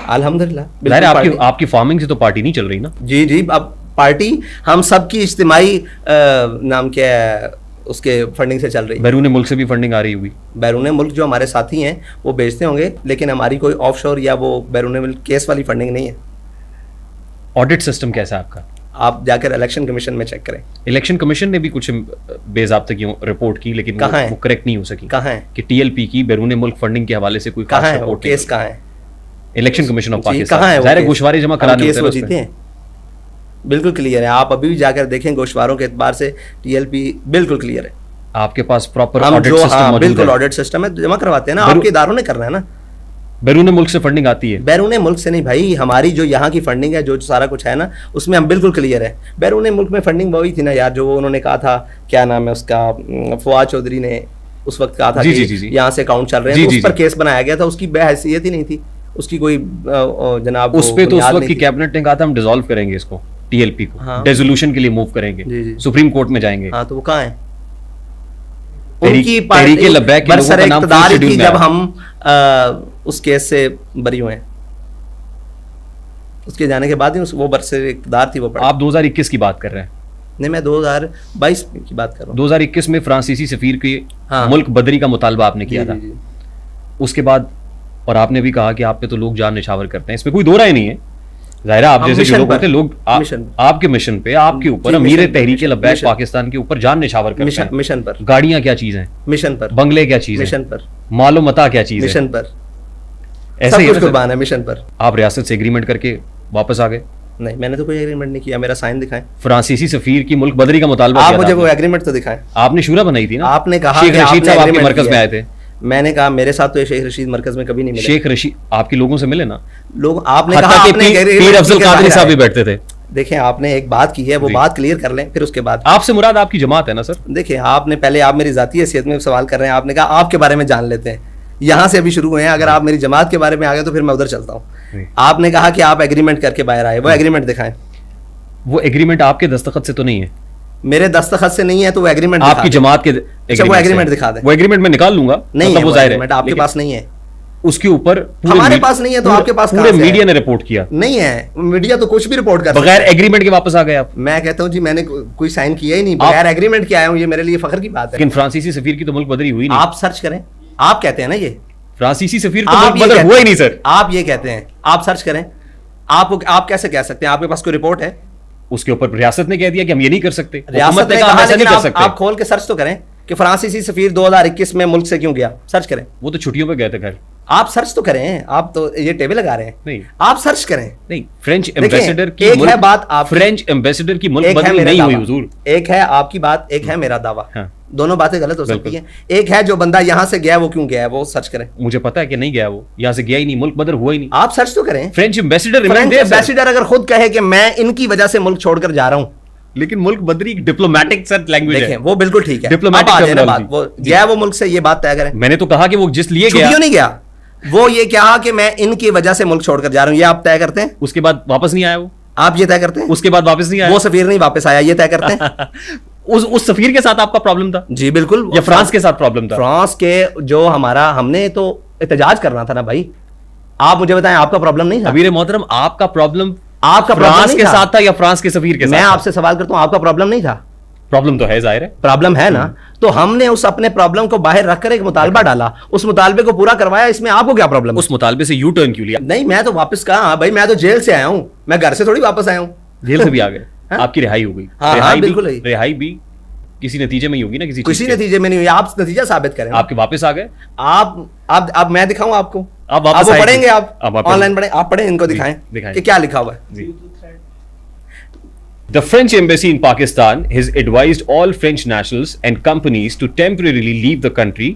अल्हम्दुलिल्लाह। ज़ाहिर है, बिल्कुल आपकी फार्मिंग से तो पार्टी नहीं चल रही ना? जी। अब पार्टी हम सबकी इज्तिमाई नाम क्या है उसके फंडिंग से चल रही है। बैरून मुल्क से भी फंडिंग आ रही होगी? बैरून मुल्क जो हमारे साथी हैं वो बेचते होंगे, लेकिन हमारी कोई ऑफशोर या वो बैरून मुल्क केस वाली फंडिंग नहीं है। ऑडिट सिस्टम कैसा है आपका? आप जाकर इलेक्शन कमीशन में चेक करें। इलेक्शन कमीशन ने भी कुछ बेज़ाब्ते की रिपोर्ट की, लेकिन वो करेक्ट नहीं हो सकी। कहाँ है कि टीएलपी की बैरून मुल्क फंडिंग के हवाले से कोई कहाँ है रिपोर्ट केस? कहाँ है इलेक्शन कमीशन ऑफ पाकिस्तान? कहाँ है ज़ाहिर है गोशवारे जमा कराने केस वो जीते हैं, बिल्कुल क्लियर है। आप अभी भी जाकर देखें, गोशवारों के एतबार से टीएलपी बिल्कुल क्लियर है। आपके पास प्रॉपर हम ऑडिट जो सिस्टम मौजूद है? बिल्कुल ऑडिट सिस्टम है, जमा करवाते हैं ना, आपके इदारों ने करना है ना। बैरून मुल्क से फंडिंग आती है? बैरून मुल्क से नहीं भाई, हमारी जो यहाँ की फंडिंग है, जो सारा कुछ है ना, उसमें हम बिल्कुल क्लियर है। बैरून मुल्क में फंडिंग वही थी ना यार, जो वो उन्होंने कहा था, क्या नाम है उसका, फवाद चौधरी ने उस वक्त कहा था कि यहाँ से अकाउंट चल रहे हैं, तो उस पर केस बनाया गया था। उसकी बेहैसियत ही नहीं थी, उसकी कोई जनाब उस पे तो उस वक्त की कैबिनेट ने कहा था हम डिसॉल्व करेंगे इसको, टीएलपी को रेजोल्यूशन के लिए मूव करेंगे, सुप्रीम कोर्ट में जाएंगे। हाँ, तो वो कहाँ है? उनकी पार्टी बरसर इक़्तिदार की जब हम उस केस से बरी हुए हैं, उसके जाने के बाद ही वो बरसर इक़्तिदार थी। वो आप 2021 की बात कर रहे हैं? नहीं, मैं 2022 की बात कर रहा हूँ। 2021 में फ्रांसीसी सफीर की मुल्क बदरी का मुतालबा आपने किया था। उसके बाद और आपने भी कहा कि आप पे तो लोग जान निछावर करते हैं, इसमें कोई दो राय नहीं है। ज़ाहिर आप जैसे जो लोग होते हैं, लोग आपके मिशन पे, आपके ऊपर, अमीर तहरीक लब्बैक पाकिस्तान के ऊपर जान निछावर करते हैं। मिशन पर गाड़ियां क्या चीज हैं? मिशन पर बंगले क्या चीज है? मिशन पर मालो मता क्या चीज है? मिशन पर ऐसे ही कुर्बान है मिशन पर। आप रियासत से एग्रीमेंट करके वापस आ गए? नहीं, मैंने तो कोई एग्रीमेंट नहीं किया। मेरा साइन दिखाएं। फ्रांसीसी सफीर की मुल्क बदरी का मुतालबा आप मुझे वो एग्रीमेंट तो दिखाएं। आपने शूरा बनाई थी ना? आपने कहा शेख रशीद साहब आपके मरकज में आए थे। मैंने कहा मेरे साथ तो ये शेख रशीद मरकज में कभी नहीं मिले। शेख रशीद आपके लोगों से मिले ना लोग? आपने कहा पीर अफजल कादरी साहब भी बैठते थे। देखें, आपने एक बात की है, वो बात क्लियर कर लें, फिर उसके बाद। आपसे मुराद आपकी जमात है ना सर? देखिए, आपने पहले, आप मेरी जाती हैसियत में सवाल कर रहे हैं, आपने कहा आपके बारे में जान लेते हैं, यहाँ से अभी शुरू हुए हैं। अगर आप मेरी जमात के बारे में आ गए तो फिर मैं उधर चलता हूँ। आपने कहा कि आप एग्रीमेंट करके बाहर आए, वो एग्रीमेंट दिखाएं। वो एग्रीमेंट आपके दस्तखत से तो नहीं है? मेरे दस्तखत से नहीं है, तो वो एग्रीमेंट आपकी जमात के वो एग्रीमेंट दिखा दें। वो एग्रीमेंट मैं निकाल लूंगा। नहीं है वो एग्रीमेंट, आपके पास नहीं है। उसके ऊपर हमारे पास नहीं है तो आपके पास पूरे मीडिया ने रिपोर्ट किया। नहीं है, मीडिया तो कुछ भी रिपोर्ट कर बगैर एग्रीमेंट के वापस आ गए आप। मैं कहता हूँ जी, मैंने कोई साइन किया ही नहीं, बगैर एग्रीमेंट के आया हूँ, ये मेरे लिए फख्र की बात है। लेकिन फ्रांसीसी सफीर की तो मुल्क बदरी हुई नहीं। आप सर्च करें, आप कहते हैं ना ये फ्रांसीसी सफीर तो मुल्क बदर हुआ ही नहीं सर। आप ये कहते हैं, आप सर्च करें। आप कैसे कह सकते हैं? आपके पास कोई रिपोर्ट है? उसके ऊपर रियासत ने कह दिया कि हम ये नहीं कर सकते। रियासत ने कहा, लेकिन आप खोल के सर्च तो करें कि फ्रांसीसी सफीर 2021 में मुल्क से क्यों गया। सर्च करें। वो तो छुट्टियों पे गए थे घर। आप सर्च तो करें, आप तो ये टेबल लगा रहे हैं, नहीं आप सर्च करें। नहीं, फ्रेंच एम्बेसडर की एक है बात आप, फ्रेंच एम्बेसडर की मुल्क एक है बदली मेरा नहीं हुई दावा, हुजूर। एक है आपकी बात, एक है मेरा दावा। हाँ। दोनों बातें गलत हो सकती हैं। एक है जो बंदा यहां से गया वो क्यों गया है, वो सर्च करें। मुझे पता है कि नहीं गया, वो यहां से गया ही नहीं, मुल्क बदर हुआ ही नहीं। आप सर्च तो करें। फ्रेंच एम्बेसडर फ्रेंच एम्बेसडर अगर खुद कहे कि मैं इनकी वजह से मुल्क छोड़कर जा रहा हूं, लेकिन मुल्क बदरी एक डिप्लोमेटिक सर लैंग्वेज देखें है। वो बिल्कुल ठीक है। डिप्लोमेटिक अब आ जाए ना बात, terminology। वो गया वो मुल्क से, ये बात तय करें। मैंने तो कहा कि वो जिस लिए गया, छुट्टियों नहीं गया, वो ये कहा कि मैं इनकी वजह से मुल्क छोड़कर जा रहा हूं, ये आप तय करते हैं। उसके बाद वापस नहीं आया वो, आप ये तय करते हैं। उसके बाद वापस नहीं आया वो सफीर नहीं वापस आया, ये तय करते हैं। उस सफीर के साथ आपका प्रॉब्लम था जी बिल्कुल। या फ्रांस के साथ प्रॉब्लम था? फ्रांस के जो हमारा, हमने तो एहतजाज करना था ना भाई। आप मुझे बताएं, आपका प्रॉब्लम नहीं था? अमीर मोहतरम, आपका प्रॉब्लम आपका फ्रांस प्रॉब्लम के साथ था या फ्रांस के सफीर के साथ? मैं आपसे सवाल करता हूं, आपका प्रॉब्लम नहीं था? प्रॉब्लम तो है, जाहिर है प्रॉब्लम है ना। तो हमने उस अपने प्रॉब्लम को बाहर रखकर एक मुतालबा डाला, उस मुतालबे को पूरा करवाया, इसमें आपको क्या प्रॉब्लम? उस मुतालबे से यू टर्न क्यों लिया? नहीं, मैं तो वापस कहा भाई, मैं तो जेल से आया हूं, मैं घर से थोड़ी वापस आया हूं। जेल से भी आ गए, हाँ? आपकी रिहाई हो गई। हाँ, रिहाई बिल्कुल भी, रिहाई भी किसी नतीजे में ही होगी ना, किसी किसी चीज के। नतीजे में नहीं हुई, आप नतीजा साबित करें। आपके वापस आ गए, आप मैं दिखाऊं आपको? आप वापस वो आए पढ़ेंगे, थे। आप अब आप ऑनलाइन पढ़ें, आप पढ़ें, इनको जी, दिखाएं दिखाएं। कि क्या लिखा हुआ है। जी। The French embassy in Pakistan has advised all French nationals and companies to temporarily leave the country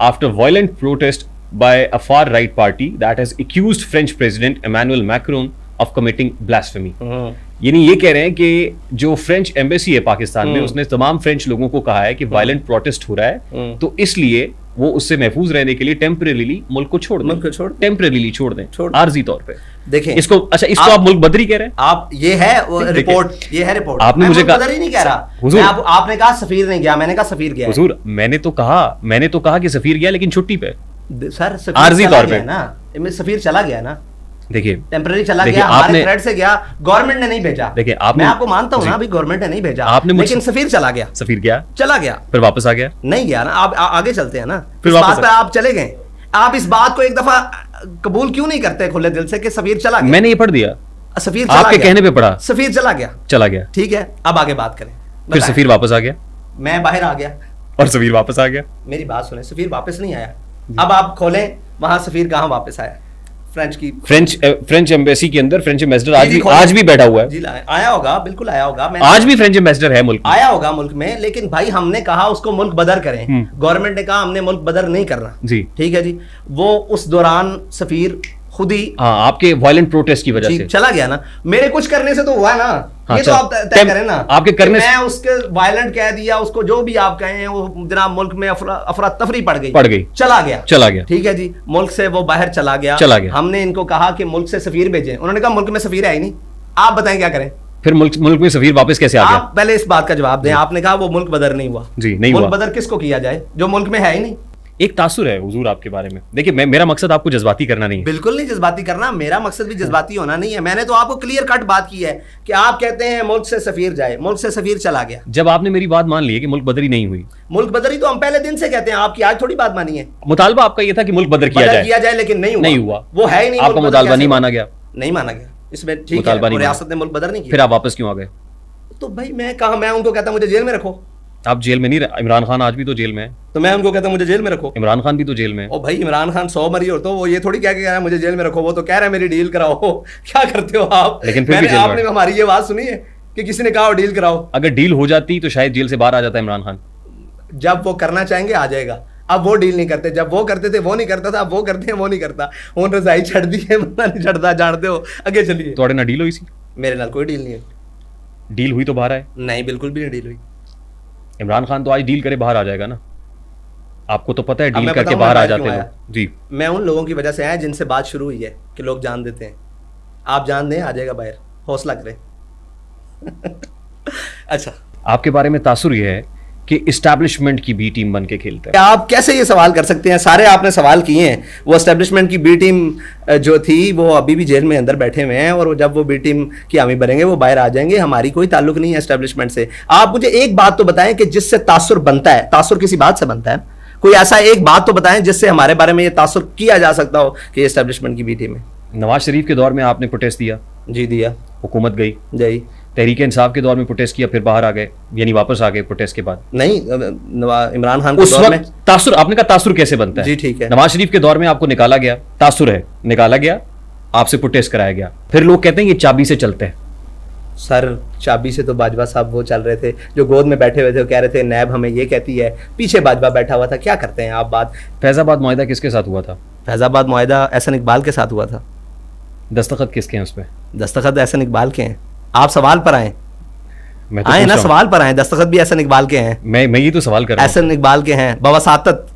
after violent protest by a far-right party that has accused French President Emmanuel Macron of committing blasphemy. यानी ये कह रहे हैं कि जो French embassy है पाकिस्तान में, उसने तमाम फ्रेंच लोगों को कहा है कि वायलेंट प्रोटेस्ट हो रहा है, तो इसलिए वो उससे महफूज रहने के लिए टेम्परेरीली मुल्क को छोड़ दें, टेम्परेरीली छोड़ दें, आर्जी तौर पे। देखें इसको, अच्छा इसको आप मुल्क बदरी कह रहे हैं? आप ये है वो रिपोर्ट, ये है रिपोर्ट। आपने मुझे कहा, ही नहीं कह रहा हुजूर, आपने कहा सफीर नहीं गया, मैंने कहा सफीर गया। हुजूर, मैंने तो कहा कि सफीर गया, लेकिन छुट्टी पे, सर आर्जी तौर पे ना, सफीर चला गया ना, देखिए टेम्पररी चला गया, हमारे थ्रेड से गया, गवर्नमेंट ने नहीं भेजा। देखिए मैं आपको मानता हूं ना, अभी गवर्नमेंट ने नहीं भेजा, आपने लेकिन सफीर चला गया, सफीर गया, चला गया, फिर वापस आ गया, नहीं गया ना। आप आगे चलते हैं ना, फिर इस बात पे आप चले गए। आप इस बात को एक दफा कबूल क्यों नहीं करते खुले दिल से कि सफीर चला गया? मैंने ये पढ़ दिया, सफीर चला आपके गया, कहने पे पढ़ा, सफीर चला गया, ठीक है। अब आगे बात करें। फिर सफीर वापस आ गया, मैं बाहर आ गया और सफीर वापस आ गया। मेरी बात सुने, सफीर वापस नहीं आया। अब आप खोलें वहां सफीर कहां वापस आया? फ्रेंच एम्बेसी के अंदर फ्रेंच एम्बेसडर आज भी बैठा हुआ है। जी आया होगा, बिल्कुल आया होगा। आज भी फ्रेंच एम्बेसडर है मुल्क में, आया होगा मुल्क में, लेकिन भाई हमने कहा उसको मुल्क बदर करें, गवर्नमेंट ने कहा हमने मुल्क बदर नहीं करना। जी ठीक है जी। वो उस दौरान सफीर खुद ही, हाँ, आपके वायलेंट प्रोटेस्ट की वजह से चला गया ना। मेरे कुछ करने से तो हुआ ना, हाँ, ये तो आप तय करें ना। आपके करने मैं उसके वायलेंट कह दिया, उसको जो भी आप कहें, वो जनाब मुल्क में अफरा तफरी पड़ गई, चला गया। ठीक है जी, मुल्क से वो बाहर चला गया। हमने इनको कहा कि मुल्क से सफीर भेजें, उन्होंने कहा मुल्क में सफीर है ही नहीं। आप बताएं क्या करें? फिर मुल्क में सफीर वापस कैसे आ गया? आप पहले इस बात का जवाब दें। आपने कहा वो मुल्क बदर नहीं हुआ। जी, नहीं हुआ। मुल्क बदर किसको किया जाए जो मुल्क में है ही नहीं? एक तासुर है हुजूर आपके बारे में। देखिए, मेरा मकसद आपको जज्बाती करना नहीं है, बिल्कुल नहीं जज्बाती करना, मेरा मकसद भी जज्बाती होना नहीं है। मैंने तो आपको क्लियर कट बात की है कि आप कहते हैं मुल्क से सफीर जाए, मुल्क से सफीर चला गया। जब आपने मेरी बात मान ली है कि मुल्क बदरी नहीं हुई, मुल्क बदरी तो हम पहले दिन से कहते हैं, आपकी आज थोड़ी बात मानी है। मुतालबा आपका यह था कि मुल्क बदर किया जाए, लेकिन नहीं हुआ। वो है ही नहीं, आपका मुतालबा नहीं माना गया, नहीं माना गया। इसमें ठीक है, रियासत ने मुल्क बदर नहीं किया। फिर आप वापस क्यों आ गए? तो भाई मैं उनको कहता मुझे जेल में रखो। आप जेल में नहीं रहे, इमरान खान आज भी तो जेल में है, तो मैं उनको कहता मुझे जेल में रखो। इमरान खान भी तो जेल में है। ओ भाई, इमरान खान 100 मरी हो तो वो ये थोड़ी कह के कह रहा है मुझे जेल में रखो, वो तो कह रहा है मेरी डील कराओ। क्या करते हो आप? लेकिन फिर भी आपने हमारी ये बात सुनी है कि किसी ने कहा डील कराओ? अगर डील हो जाती तो शायद जेल से बाहर आ जाता इमरान खान। जब वो करना चाहेंगे आ जाएगा। अब वो डील नहीं करते, जब वो करते थे वो नहीं करता था, अब वो करते हैं वो नहीं करता। उन रजाई छड़ दी है, बंदा नहीं छड़ता, जानते हो। आगे चलिए। तो ना डील हुई सी? मेरे नाल कोई डील नहीं है। डील हुई तो बाहर आए? नहीं, बिल्कुल भी नहीं डील हुई। इमरान खान तो आज डील करे बाहर आ जाएगा ना, आपको तो पता है डील करके बाहर आ जाते हैं जी। मैं उन लोगों की वजह से आया जिनसे बात शुरू हुई है कि लोग जान देते हैं। आप जान दें, आ जाएगा बाहर, हौसला करें। अच्छा, आपके बारे में तासुर यह है कि इस्टेब्लिशमेंट की बी टीम बन के खेलते हैं। आप कैसे ये सवाल कर सकते हैं? सारे आपने सवाल किए हैं। वो एस्टेब्लिशमेंट की बी टीम जो थी वो अभी भी जेल में अंदर बैठे हुए हैं, और जब वो बी टीम की हामी बनेंगे वो बाहर आ जाएंगे। हमारी कोई ताल्लुक नहीं है एस्टेब्लिशमेंट से। आप मुझे एक बात तो बताएं कि जिससे तासुर बनता है। तासुर किसी बात से बनता है, कोई ऐसा एक बात तो बताएं जिससे हमारे बारे में ये तासुर किया जा सकता हो कि एस्टेब्लिशमेंट की बी टीम है। नवाज शरीफ के दौर में आपने प्रोटेस्ट दिया? जी दिया। हुकूमत गई? तहरीक इंसाफ के दौर में प्रोटेस्ट किया, फिर बाहर आ गए, यानी वापस आ गए प्रोटेस्ट के बाद? नहीं, इमरान खान के उस दौर में वक्त तासुर, आपने कहा तासुर कैसे बनता है? जी ठीक है। नवाज शरीफ के दौर में आपको निकाला गया, तासुर है, निकाला गया, आपसे प्रोटेस्ट कराया गया, फिर लोग कहते हैं ये चाबी से चलते हैं। सर चाबी से तो बाजवा साहब वो चल रहे थे, जो गोद में बैठे हुए थे, वो कह रहे थे नैब हमें ये कहती है, पीछे बाजवा बैठा हुआ था। क्या करते हैं आप बात? फैजाबाद मुआहिदा किसके साथ हुआ था? फैजाबाद मुआहिदा एहसन इकबाल के साथ हुआ था। दस्तखत किसके हैं उस पर? दस्तखत एहसन इकबाल के हैं। आप सवाल पर आए, मैं तो आए पूछ ना, रहा हूं। सवाल पर आए। दस्तखत भी एहसन इकबाल के हैं, मैं ये तो सवाल कर रहा हूं। एहसन इकबाल के हैं। बवसातत,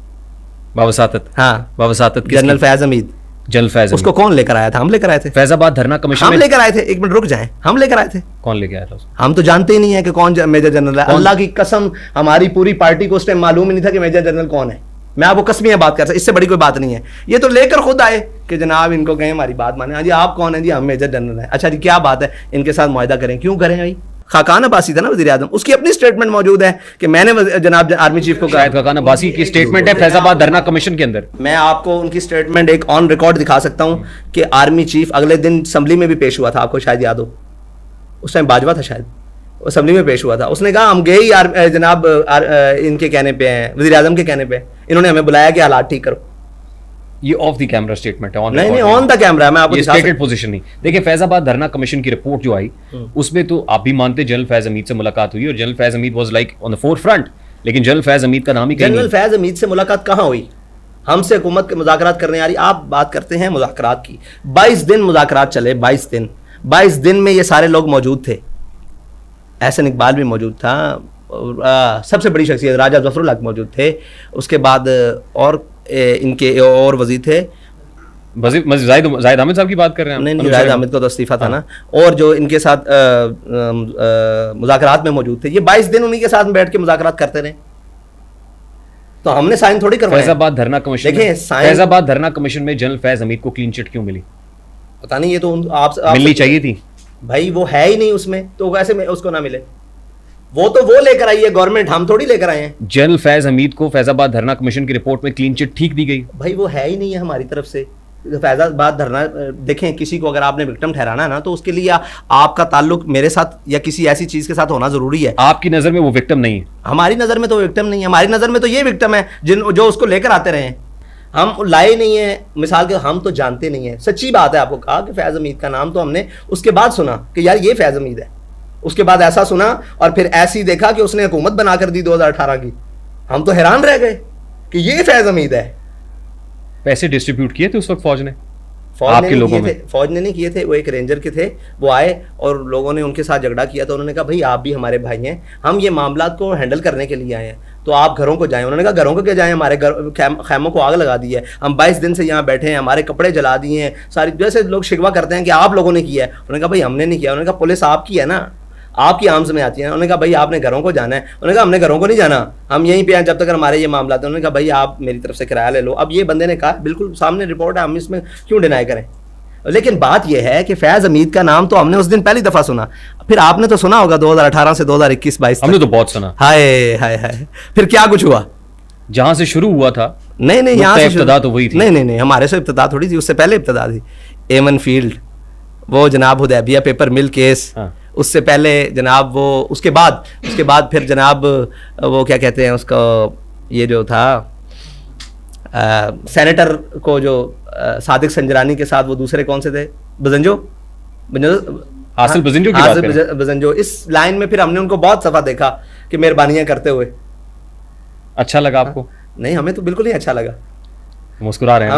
बाबसातत, हाँ, बाबसातत जनरल फैज हमीद। जनरल फैज उसको कौन लेकर आया था? हम लेकर आए थे। फैजाबाद धरना कमीशन हम में लेकर आए थे। एक मिनट रुक जाएं, हम लेकर आए थे। कौन लेके आया था उसको? हम तो जानते ही नहीं है कि कौन मेजर जनरल है। कौन? अल्लाह की कसम, हमारी पूरी पार्टी को उस टाइम मालूम ही नहीं था कि मेजर जनरल कौन है। मैं आपको कसमिया बात कर सकता, इससे बड़ी कोई बात नहीं है। ये तो लेकर खुद आए कि जनाब इनको कहें हमारी बात माने। हाँ जी, आप कौन है? जी हम मेजर जनरल है। अच्छा जी, क्या बात है, इनके साथ मुआहिदा करें। क्यों करें भाई? खाकान अब्बासी था ना वज़ीर आज़म, उसकी अपनी स्टेटमेंट मौजूद है कि मैंने जनाब आर्मी चीफ को कहा। शायद खाकान अब्बासी की स्टेटमेंट है फैजाबाद धरना कमीशन के अंदर। मैं आपको उनकी स्टेटमेंट एक ऑन रिकॉर्ड दिखा सकता हूं कि आर्मी चीफ अगले दिन असम्बली में भी पेश हुआ था। आपको शायद याद हो, उस टाइम बाजवा था शायद, असम्बली में पेश हुआ था। उसने कहा हम गए ही जनाब इनके कहने पे हैं, वज़ीर आज़म के कहने पे इन्होंने हमें बुलाया कि हालात ठीक करो। ये ऑफ द कैमरा स्टेटमेंट है, नहीं नहीं, ऑन द कैमरा है, मैं आपको ये दिखा स्टेटेड पोजीशन नहीं। देखिए फैजाबाद धरना कमीशन की रिपोर्ट जो आई उसमें तो आप भी मानते जनरल फैज हमीद से मुलाकात हुई और general Faiz Hamid was like on the four front, लेकिन जनरल फैज हमीद का नाम ही कहीं जनरल नहीं। फैज हमीद से मुलाकात कहाँ हुई? हमसे हुकूमत के मुज़ाकरात करने आ रही। आप बात करते हैं मुज़ाकरात की। 22 दिन मुज़ाकरात चले, 22 दिन में ये सारे लोग मौजूद थे। एहसन इकबाल भी मौजूद था, सबसे बड़ी शख्सियत राजा जफरुल हक मौजूद थे। उसके बाद और इनके और वज़ीर थे। जाहिद अहमद साहब की बात कर रहे हैं? नहीं, जाहिद अहमद का तो इस्तीफा था ना। और जो इनके साथ मुज़ाकरात में मौजूद थे, ये 22 दिन उन्हीं के साथ बैठ के मुज़ाकरात करते रहे। तो हमने साइन थोड़ी करवाया। फैजाबाद धरना कमीशन, देखिए फैजाबाद धरना कमीशन में जनरल फैज हमीद को क्लीन चिट क्यों मिली? पता नहीं, ये तो आप मिलनी चाहिए थी भाई, वो है ही नहीं उसमें, तो कैसे में उसको ना मिले? वो तो वो लेकर आई है गवर्नमेंट, हम थोड़ी लेकर आए हैं। जनरल फैज हमीद को फैजाबाद धरना कमीशन की रिपोर्ट में क्लीन चिट ठीक दी गई। भाई वो है ही नहीं है हमारी तरफ से। फैजाबाद धरना, देखें किसी को अगर आपने विक्टिम ठहराना है ना, तो उसके लिए आपका ताल्लुक मेरे साथ या किसी ऐसी चीज के साथ होना जरूरी है। आपकी नजर में वो विक्टिम नहीं है? हमारी नजर में तो विक्टिम नहीं है, हमारी नजर में तो ये विक्टिम है जो उसको लेकर आते रहे हैं। हम लाए नहीं है, मिसाल के हम तो जानते नहीं है। सच्ची बात है, आपको कहा कि फैज हमीद का नाम तो हमने उसके बाद सुना कि यार ये फैज हमीद है। उसके बाद ऐसा सुना और फिर ऐसी देखा कि उसने हुकूमत बनाकर दी 2018 की। हम तो हैरान रह गए कि ये फैज हमीद है। पैसे डिस्ट्रीब्यूट किए थे उस वक्त फौज ने? फौज ने नहीं किए थे, वो एक रेंजर के थे। वो आए और लोगों ने उनके साथ झगड़ा किया, तो उन्होंने कहा भाई आप भी हमारे भाई हैं, हम ये मामला को हैंडल करने के लिए आए हैं, तो आप घरों को जाएं। उन्होंने कहा घरों को क्या जाएं, हमारे खैमों को आग लगा दी है, हम 22 दिन से यहाँ बैठे हैं, हमारे कपड़े जला दिए हैं सारी। जैसे लोग शिकवा करते हैं कि आप लोगों ने किया है, उन्होंने कहा भाई हमने नहीं किया। उन्होंने कहा पुलिस आपकी है ना, आपकी आर्म्स में आती है। उन्होंने कहा भाई आपने घरों को जाना है। उन्होंने कहा हमने घरों को नहीं जाना, हम यहीं पे हैं जब तक हमारे ये मामला था। उन्होंने कहा भाई आप मेरी तरफ से किराया ले लो। अब ये बंदे ने कहा, बिल्कुल सामने रिपोर्ट है, हम इसमें क्यों डिनाई करें। लेकिन बात यह है कि फैज हमीद का नाम तो हमने उस दिन पहली दफा सुना, फिर आपने तो सुना होगा 2018 से 2021-22 हमने तो बहुत सुना। हाय हाय हाय, फिर क्या कुछ हुआ? जहां से शुरू हुआ था, नहीं यहाँ से इब्तिदा तो वही थी। नहीं हमारे से इब्तिदा थोड़ी थी, उससे पहले इब्तिदा थी। एमन फील्ड, वो जनाब हुदैबिया पेपर मिल केस, उससे पहले जनाब वो, उसके बाद फिर जनाब वो क्या कहते हैं उसको, ये जो था सेनेटर को जो सादिक संजरानी के साथ वो दूसरे कौन से थे, हासिल बजंजो। इस लाइन में फिर हमने उनको बहुत सफा देखा कि मेहरबानियां करते हुए। अच्छा लगा आपको? नहीं, हमें तो बिल्कुल ही अच्छा लगा। मुस्कुरा रहे हैं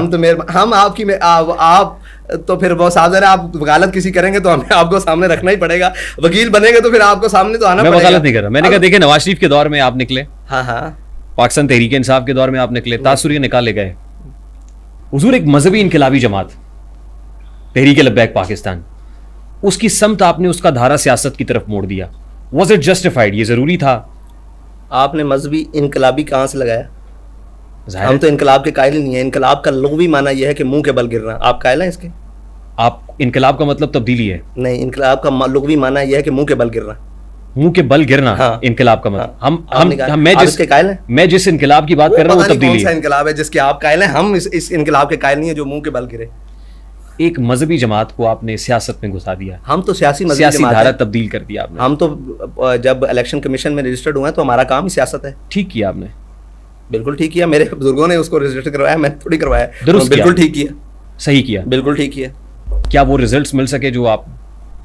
हम आपकी आप तो फिर बहुत सावधान है, आप वकालत किसी करेंगे तो हमें आपको सामने रखना ही पड़ेगा। वकील बनेंगे तो फिर आपको सामने तो आना पड़ेगा। मैं वकालत नहीं कर रहा, मैंने कहा देखिए नवाज शरीफ के दौर में आप निकले, हाँ, पाकिस्तान तहरीक इंसाफ के दौर में आप निकले, तासुर निकाले गए। हुजूर एक मजहबी इनकलाबी जमात तहरीक लब्बैक पाकिस्तान, उसकी समत आपने उसका धारा सियासत की तरफ मोड़ दिया। Was it justified? ये जरूरी था? आपने मजहबी इनकलाबी कहां से लगाया? हम तो इनकलाब के कायल ही नहीं है। इनकलाब का लुग़वी माना यह है कि मुंह के बल गिरना। आप कायल हैं इसके? आप इनकलाब का मतलब तब्दीली है? नहीं, इनकलाब का लुग़वी माना यह है कि मुंह के बल गिरना। मुंह के बल गिरना? हाँ, इनकलाब का मतलब मैं जिस इनकलाब की बात कर रहा हूँ वो तब्दीली है। इनकलाब है जिसके आप कायल हैं, हम इस इनकलाब के कायल नहीं है जो मुंह के बल गिरे। एक मजहबी जमात को आपने सियासत में घुसा दिया, हम तो सियासी सियासी धारा तब्दील कर दिया आपने। हम तो जब इलेक्शन कमीशन में रजिस्टर्ड हुए हैं तो हमारा काम ही सियासत है। ठीक किया आपने, बिल्कुल ठीक किया। मेरे बुजुर्गों ने उसको रजिस्टर करवाया, मैंने थोड़ी करवाया। दुरुस्त बिल्कुल किया। ठीक किया, सही किया। बिल्कुल ठीक किया। क्या वो रिजल्ट्स मिल सके जो आप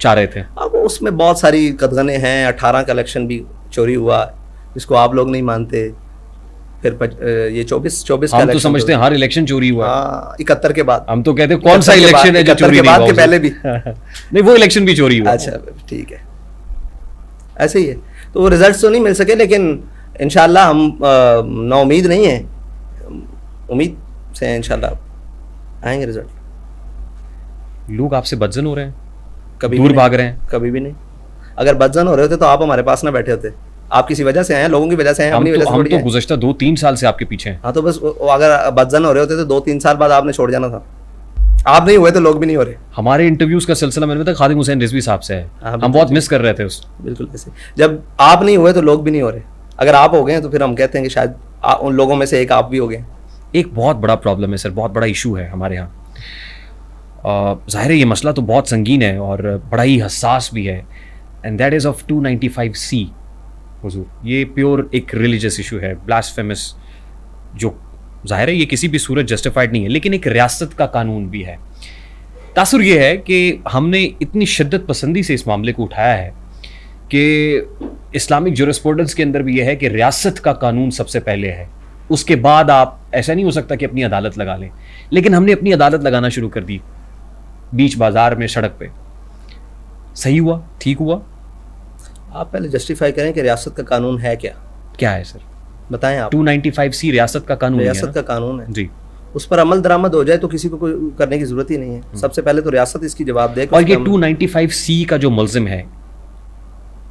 चाह रहे थे? अब उसमें बहुत सारी कदगने हैं। 18 का इलेक्शन भी चोरी हुआ, जिसको आप लोग नहीं मानते। फिर ये 24 का हम तो समझते हैं हर इलेक्शन चोरी हुआ। 71 के बाद हम तो कहते हैं कौन सा इलेक्शन है जो चोरी नहीं हुआ? के पहले भी नहीं, वो इलेक्शन भी चोरी हुआ। अच्छा ठीक है, ऐसे ही है। तो वो रिजल्ट्स तो नहीं मिल सके, लेकिन इंशाल्लाह हम ना उम्मीद नहीं है, उम्मीद से इंशाल्लाह आएंगे रिजल्ट। लोग आपसे बदजन हो रहे हैं, कभी दूर भाग रहे हैं? कभी भी नहीं। अगर बदजन हो रहे होते तो आप हमारे पास ना बैठे होते। आप किसी वजह से आए हैं, लोगों की वजह से आए हैं, अपनी वजह से हम थोड़ी तो आए हैं। गुज़श्ता 2-3 साल से आपके पीछे हैं। हाँ तो बस अगर बदजन हो रहे होते तो 2-3 साल बाद आपने छोड़ जाना था। आप नहीं हुए तो लोग भी नहीं हो रहे। हमारे इंटरव्यूज का सिलसिला मैंने बताया खादिम हुसैन रिजवी साहब से है, हम बहुत मिस कर रहे थे उस। बिल्कुल ऐसे, जब आप नहीं हुए तो लोग भी नहीं हो रहे। अगर आप हो गए तो फिर हम कहते हैं कि शायद उन लोगों में से एक आप भी हो गए। एक बहुत बड़ा प्रॉब्लम है सर, बहुत बड़ा इशू है हमारे यहाँ। जाहिर है ये मसला तो बहुत संगीन है और बड़ा ही हसास भी है, and that is of 295C। हुजूर, ये प्योर एक रिलीजियस इशू है, ब्लास्फेमस, जो जाहिर है ये किसी भी सूरत जस्टिफाइड नहीं है, लेकिन एक रियासत का कानून भी है। तासुर ये है कि हमने इतनी शिद्दत पसंदी से इस मामले को उठाया है कि इस्लामिक जुरिस्प्रूडेंस के अंदर भी यह है कि रियासत का कानून सबसे पहले है, उसके बाद आप, ऐसा नहीं हो सकता कि अपनी अदालत लगा लें। लेकिन हमने अपनी अदालत लगाना शुरू कर दी बीच बाजार में, सड़क पे। सही हुआ? ठीक हुआ? आप पहले जस्टिफाई करें कि रियासत का कानून है क्या? क्या है सर? बताएं आप। 295C रियासत का कानून है रियासत ना? का कानून है जी। उस पर अमल दरामद हो जाए तो किसी को कोई करने की जरूरत ही नहीं है। सबसे पहले तो रियासत इसकी जवाब दे। और ये 295C का जो मुल्जिम है,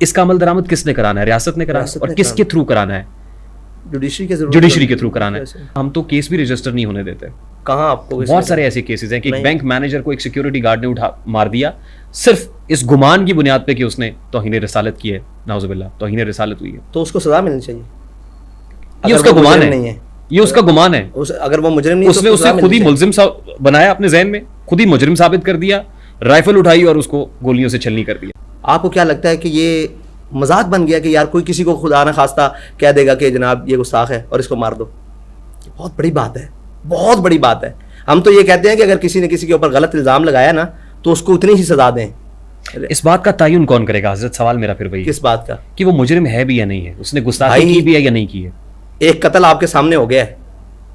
इसका अमल दरामद किसने कराना है? रियासत ने कराना है। और किसके थ्रू कराना है? जुडिशरी के थ्रू कराना है। हम तो केस भी रजिस्टर नहीं होने देते। कहाँ आपको? बहुत सारे ऐसे केसेस हैं कि एक बैंक मैनेजर को एक सिक्योरिटी गार्ड ने मार दिया सिर्फ इस गुमान की बुनियाद पे कि उसने तौहीन रिसालत की है। नाउजुबिल्लाह, तौहीन रिसालत हुई है, तो उसको सजा मिलनी चाहिए। ये उसका गुमान है, नहीं है, ये उसका गुमान है। अगर वो मुजरिम नहीं, उसने उसे खुद ही मुल्जिम बनाया अपने जहन में, खुद ही मुजरिम साबित कर दिया, राइफल उठाई और उसको गोलियों से छलनी कर दिया। आपको क्या लगता है कि ये मजाक बन गया कि यार कोई किसी को खुदा ना खास्ता कह देगा कि जनाब ये गुस्ताख है और इसको मार दो? बहुत बड़ी बात है, बहुत बड़ी बात है। हम तो ये कहते हैं कि अगर किसी ने किसी के ऊपर गलत इल्जाम लगाया ना तो उसको उतनी ही सजा दें। इस बात का तयन कौन करेगा हजरत? सवाल मेरा फिर वही, किस बात का? कि वो मुजरिम है भी या नहीं है, उसने गुस्ताखी की भी है या नहीं की है। एक कत्ल आपके सामने हो गया है,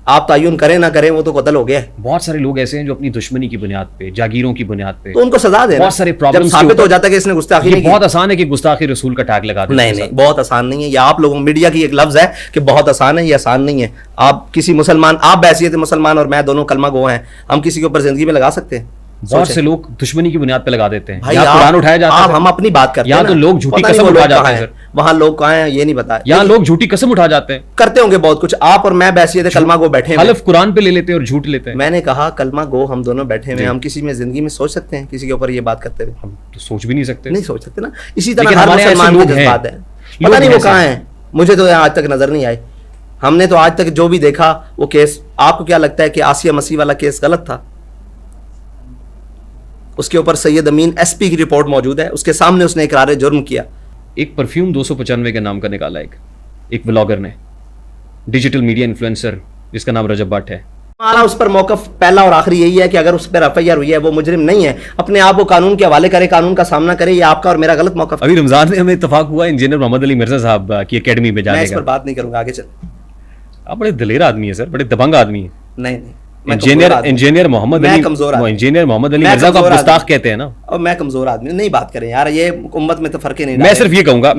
आप तयन करें ना करें वो तो कत्ल हो गया है। बहुत सारे लोग ऐसे हैं जो अपनी दुश्मनी की बुनियाद पे, जागीरों की बुनियाद पे, तो उनको सजा दें। बहुत सारे प्रॉब्लम साबित हो जाता है कि इसने गुस्ताखी नहीं की। बहुत आसान है कि गुस्ताखी रसूल का टैग लगा दें। नहीं, बहुत आसान नहीं है। ये आप लोगों मीडिया की एक लफ्ज है कि बहुत आसान है, ये आसान नहीं है। आप किसी मुसलमान, आप बैसियत मुसलमान और मैं दोनों कलमा गो हैं, हम किसी के ऊपर जिंदगी में लगा सकते हैं? बहुत से लोग दुश्मनी की बुनियाद पे लगा देते हैं। भाई यहाँ कुरान उठाया जाता है, हम अपनी बात करते हैं। यहाँ तो लोग झूठी कसम उठा जाते हैं। वहां लोग कहाँ हैं ये नहीं बताया। यहाँ लोग झूठी कसम उठा जाते हैं, करते होंगे बहुत कुछ। आप और मैं बैसियत कलमा गो बैठे हैं, हलफ कुरान पे ले लेते हैं और झूठ लेते हैं। मैंने कहा कलमा गो हम दोनों बैठे हुए, हम किसी में जिंदगी में सोच सकते हैं किसी के ऊपर ये बात करते हुए? हम तो सोच भी नहीं सकते, नहीं सोच सकते ना। इसी तरह हर मुसलमान की जज्बात है। पता नहीं वो कहाँ है, मुझे तो आज तक नजर नहीं आए। हमने तो आज तक जो भी देखा वो केस, आपको क्या लगता है कि आसिया मसीह वाला केस गलत था? उसके ऊपर सैयद अमीन एसपी की रिपोर्ट मौजूद है, उसके सामने उसने इकरार जुर्म किया। एक परफ्यूम 295 के नाम का निकाला एक व्लॉगर ने, डिजिटल मीडिया इन्फ्लुएंसर जिसका नाम रजब भट्ट है। हमारा उस पर मौकफ पहला और आखिरी यही है कि अगर उस पर एफआईआर हुई है वो मुजरिम नहीं है, अपने आप वो कानून के हवाले करे, कानून का सामना करे। ये आपका और मेरा गलत मौकफ। अभी रमजान में हमें इत्तेफाक हुआ इंजीनियर मोहम्मद अली मिर्जा साहब की एकेडमी में जाने का। मैं इस पर बात नहीं करूंगा, आगे चल। आप बड़े दिलेर आदमी है सर, बड़े दबंग आदमी है। नहीं, इंजीनियर मोहम्मद अली मिर्जा को गुस्ताख कहते हैं ना। और मैं कमजोर आदमी नहीं, बात करें यार, ये उम्मत में तो फर्क नहीं। मैं सिर्फ ये कहूंगा,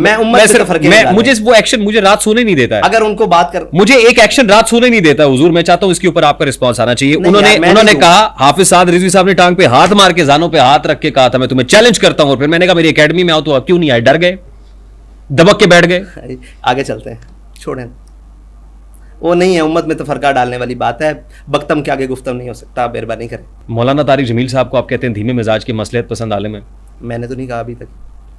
मुझे वो एक्शन मुझे रात सोने नहीं देता है। अगर उनको बात कर, मुझे एक एक्शन रात सोने नहीं देता हुजूर। मैं चाहता हूं इसके ऊपर आपका रिस्पॉन्स आना चाहिए। उन्होंने कहा, हाफिज साद रिजवी साहब ने टांग पे हाथ मार के, जानों पे हाथ रख के कहा था मैं तुम्हें चैलेंज करता हूं, और फिर मैंने कहा मेरी एकेडमी में आओ, तो क्यों नहीं आए? डर गए, दबक के बैठ गए। आगे चलते हैं, छोड़ें, वो नहीं है। उम्मत में तो फर्का डालने वाली बात है। बख्तम के आगे गुफ्तम नहीं हो सकता, आप मेहरबानी करें। मौलाना तारिक जमील साहब को आप कहते हैं धीमे मिजाज के मसलहत पसंद आलिम है। मैंने तो नहीं कहा अभी तक।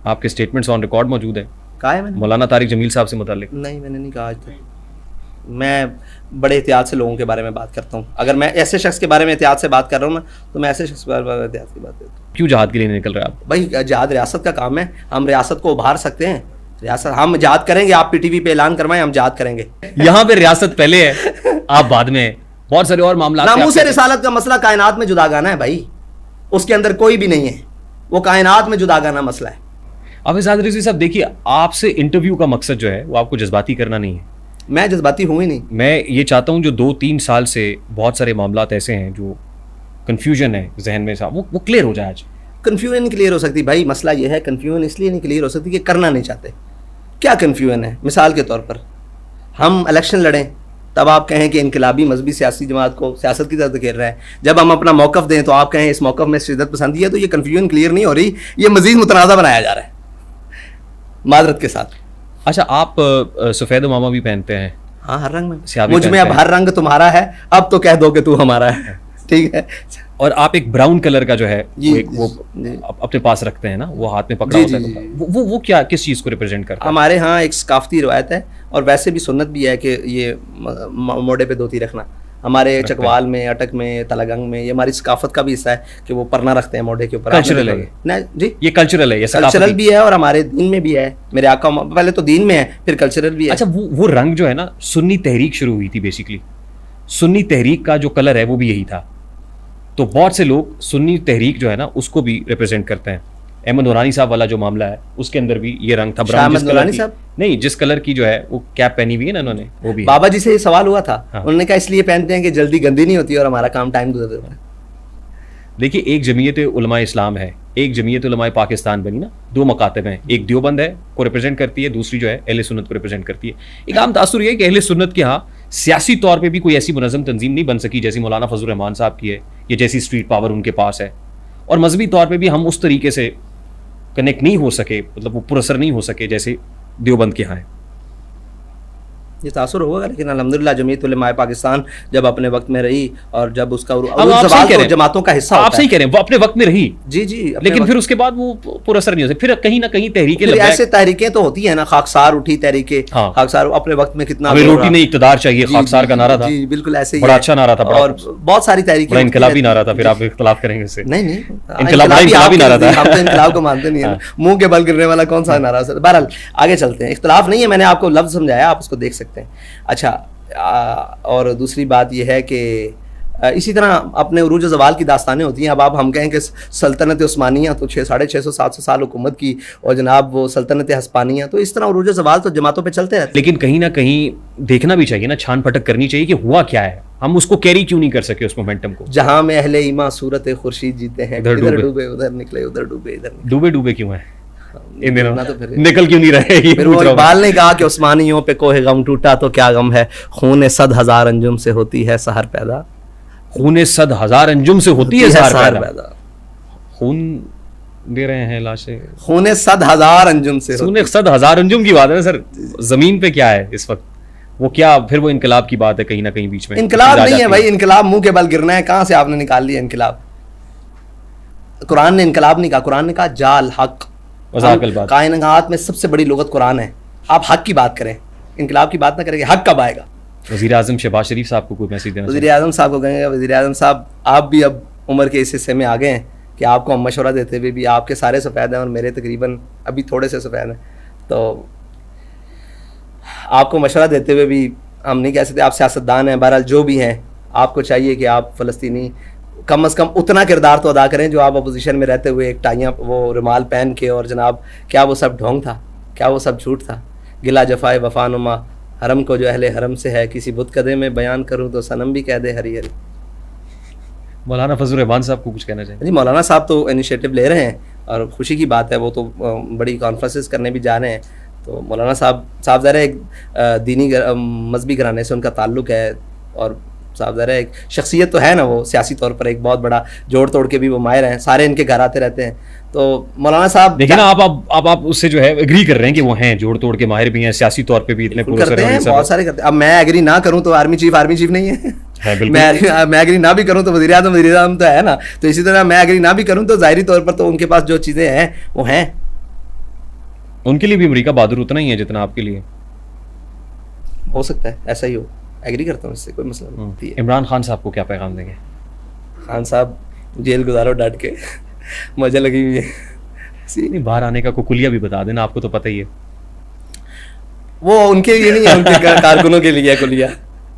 आपके स्टेटमेंट्स ऑन रिकॉर्ड मौजूद है। कहा है मैंने? मौलाना तारिक जमील साहब से मुताल्लिक? नहीं, मैंने नहीं कहा आज तक। मैं बड़े एहतियात से लोगों के बारे में बात करता हूँ। अगर मैं ऐसे शख्स के बारे में एहतियात से बात कर रहा हूँ ना, तो मैं ऐसे शख्स के बारे में एहतियात की बात करता हूँ। क्यों जहाद के लिए नहीं निकल रहे आप? भाई जहाद रियासत का काम है, हम रियासत को उभार सकते हैं। रियासत हम जहाद करेंगे, आप पीटीवी पे ऐलान करवाएं, हम जहाद करेंगे। यहाँ पे रियासत पहले है, आप बाद में है। बहुत सारे और मामला नामूस रिसालत का मसला कायनात में जुदागाना है भाई, उसके अंदर कोई भी नहीं है, वो कायनात में जुदागाना मसला है। अब इजाज़ रिजवी साहब देखिए, आपसे इंटरव्यू का मकसद जो है वो आपको जज्बाती करना नहीं है। मैं जज्बाती हूँ ही नहीं। मैं ये चाहता हूँ जो 2-3 साल से बहुत सारे मामला ऐसे हैं जो कंफ्यूजन है जहन में साहब, वो क्लियर हो जाए आज। कन्फ्यूजन नहीं क्लियर हो सकती भाई, मसला ये है कन्फ्यूजन इसलिए नहीं क्लियर हो सकती कि करना नहीं चाहते। क्या कन्फ्यूजन है? मिसाल के तौर पर हम इलेक्शन लड़ें, तब आप कहें कि इनकलाबी मजहबी सियासी जमात को सियासत की तरफ घेर रहा है। जब हम अपना मौक़िफ़ दें तो आप कहें इस मौक़िफ़ में शिद्दत पसंदी है। तो ये कन्फ्यूजन क्लियर नहीं हो रही, ये मज़ीद मुतनाज़ा बनाया जा रहा है मादरत के साथ। अच्छा, आप सफ़ेद उमामा भी पहनते हैं? हाँ, हर रंग में। सियाबी मुझ में अब पहनते हर रंग तुम्हारा है, अब तो कह दो कि तू हमारा है। ठीक है। और आप एक ब्राउन कलर का जो है जी, वो जी। अपने पास रखते हैं ना, वो हाथ में पकड़ा जी, होता जी, है। जी। वो क्या, किस चीज़ को रिप्रेजेंट करता है? हमारे यहाँ एक सकाफती रवायत है, और वैसे भी सुन्नत भी है कि ये मोढ़े पे धोती रखना। हमारे चकवाल में, अटक में, तलागंग में, ये हमारी सकाफत का भी हिस्सा है कि वो परना रखते हैं मोढ़े के ऊपर। कल्चरल है ना जी, ये कल्चरल है, ये कल्चरल भी है और हमारे दीन में भी है। मेरे आका पहले तो दीन में है, फिर कल्चरल भी है। अच्छा, वो रंग जो है ना, सुन्नी तहरीक शुरू हुई थी बेसिकली। सुन्नी तहरीक का जो कलर है वो भी यही था। तो बहुत से लोग सुन्नी तहरीक जो है ना उसको भी रिप्रेजेंट करते हैं। अहमद नूरानी साहब वाला जो मामला है उसके अंदर भी ये रंग था, ब्राउन। जिस कलर की, नहीं, जिस कलर की जो है वो कैप पहनी हुई है ना उन्होंने, वो भी बाबा जी से ये सवाल हुआ था। हाँ। उन्होंने कहा इसलिए पहनते हैं कि जल्दी गंदी नहीं होती और हमारा काम टाइम गुजर जाता है। देखिए, एक जमीयत उलमा इस्लाम है, एक जमीयत उलमा पाकिस्तान बनी ना, 2 मकातब हैं। एक देवबंद है को रिप्रेजेंट करती है, दूसरी जो है अहले सुन्नत को रिप्रेजेंट करती है। एक आम तासुर ये है कि अहले सुन्नत के यहाँ सियासी तौर पे भी कोई ऐसी मुनज़्ज़म तंजीम नहीं बन सकी जैसी मौलाना फजल रहमान साहब की है, या जैसी स्ट्रीट पावर उनके पास है। और मजहबी तौर पे भी हम उस तरीके से कनेक्ट नहीं हो सके, मतलब वो पुरअसर नहीं हो सके जैसे देवबंद के यहाँ है। ये तासुर होगा, लेकिन अल्हम्दुलिल्लाह जमीयत उलमा पाकिस्तान जब अपने वक्त में रही और जब उसका तो जमातों का हिस्सा आप सही कह रहे हैं, वो अपने वक्त में रही। जी जी, लेकिन फिर उसके बाद वो पुरअसर नहीं हो सके। फिर कहीं ना कहीं तहरीकें, ऐसे तहरीकें तो होती है ना, खाकसार उठी तहरीकें। हाँ। खाकसार अपने वक्त में कितना, हमें रोटी नहीं इक़्तिदार चाहिए, खाकसार का नारा था। जी बिल्कुल ऐसे ही, बड़ा अच्छा नारा था, और बहुत सारी तहरीकें, इनकलाबी नारा था। फिर आप इख्तिलाफ करेंगे उससे? नहीं नहीं, इनकलाबी नारा था। आप तो इनकलाब को मानते नहीं है, मुंह के बल गिरने वाला कौन सा नारा। बहरहाल आगे चलते हैं। इख्तिलाफ नहीं है, मैंने आपको लफ्ज़ समझाया, आप उसको देख सकते हैं। अच्छा, और दूसरी बात यह है कि इसी तरह अपने उरूज ज़वाल की दास्तानें होती हैं। अब हम कहें कि सल्तनत उस्मानिया तो 600-650-700 साल हुकूमत की, और जनाब वो सल्तनत हस्पानिया, तो इस तरह उरूज ज़वाल तो जमातों पे चलते रहते। लेकिन कहीं ना कहीं देखना भी चाहिए ना, छान फटक करनी चाहिए कि हुआ क्या है, हम उसको कैरी क्यों नहीं कर सके उस मोमेंटम को। जहाँ में अहले ईमा सूरत खुर्शीद जीते हैं, इधर डूबे उधर निकले, उधर डूबे इधर निकले। डूबे क्यों है इन दिनों? तो फिर निकल क्यों नहीं रहे? फिर वो इकबाल ने कहा कि उस्मानियों पे कोई गम टूटा तो क्या गम है, खून 100,000 अंजुम से होती है सहर पैदा। खून 100,000 अंजुम से होती है सहर पैदा। खून दे रहे हैं लाशें, खून 100,000 अंजुम से। खून 100,000 अंजुम की बात है ना सर, जमीन पे क्या है इस वक्त? वो क्या फिर वो इनकलाब की बात है कहीं ना कहीं बीच में? इनकलाब नहीं है भाई, इनकलाब मुंह के बल गिरना है। कहां से आपने निकाल लिया इनकलाब? कुरान ने इनकलाब नहीं कहा, कुरान ने कहा जाल हक। कायनात में सबसे बड़ी लुगत कुरान है। आप हक की बात करें, इनकलाब की बात ना करेंगे। हक कब आएगा? वज़ीर आज़म शहबाज शरीफ साहब को कोई मैसेज देना? वज़ीर आज़म साहब को कहेंगे, वज़ीर आज़म साहब आप भी अब उम्र के इस हिस्से में आ गए हैं कि आपको हम मशवरा देते हुए भी, आपके सारे सफ़ेद हैं और मेरे तकरीबन अभी थोड़े से सफ़ेद हैं, तो आपको मशवरा देते हुए भी हम नहीं कह सकते। आप सियासतदान हैं, बहरहाल जो भी हैं, आपको चाहिए कि आप फ़लस्तीनी कम अज़ कम उतना किरदार तो अदा करें जो आप अपोजिशन में रहते हुए एक टाइयाँ वो रुमाल पहन के, और जनाब क्या वो सब ढोंग था, क्या वो सब झूठ था? गिला जफ़ाए वफ़ानुमा हरम को जो अहले हरम से है, किसी बुत कदे में बयान करूँ तो सनम भी कह दे हरी हरी। मौलाना फजल रहमान साहब को कुछ कहना चाहिए? जी, मौलाना साहब तो इनिशिएटिव ले रहे हैं और खुशी की बात है, वो तो बड़ी कॉन्फ्रेंसेस करने भी जा रहे हैं। तो मौलाना साहब ज़रा एक दीनी मजहबी घराने से उनका ताल्लुक़ है, और साहब ज़रा एक शख्सियत तो है ना, वो सियासी तौर पर एक बहुत बड़ा जोड़ तोड़ के भी वो माहिर हैं, सारे इनके घर आते रहते हैं। तो मौलाना साहब देखिए ना, आप उससे जो है एग्री कर रहे हैं कि वो हैं जोड़ तोड़ के माहिर भी हैं, सियासी तौर पे भी इतने करते हैं, बहुत सारे करते हैं। अब मैं एग्री ना करूं तो आर्मी चीफ नहीं है, मैं एग्री ना भी करूं तो वज़ीर आज़म तो है ना। तो इसी तरह मैं एग्री ना भी करूं तो ज़ाहिरी तौर पर तो उनके पास जो चीज़ें हैं वो हैं। उनके लिए भी अमेरिका बहादुर उतना ही है जितना आपके लिए। हो सकता है ऐसा ही हो, एग्री करता हूँ, इससे कोई मसला नहीं है। इमरान खान साहब को क्या पैगाम देंगे? खान साहब जेल गुजारो डांट के, मजा लगी हुई है। नहीं, बाहर आने का कुकुलिया भी बता देना, आपको तो पता ही है। वो उनके लिए नहीं है, उनके कारकुनों के लिए है कुलिया।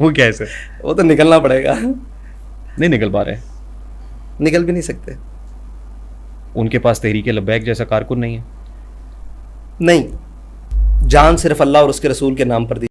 वो क्या है सर? वो तो निकलना पड़ेगा। नहीं निकल पा रहे? निकल भी नहीं सकते। उनके पास तहरीक लब्बैक जैसा कारकुन नहीं है? नहीं, जान सिर्फ अल्लाह और उसके रसूल के नाम पर दी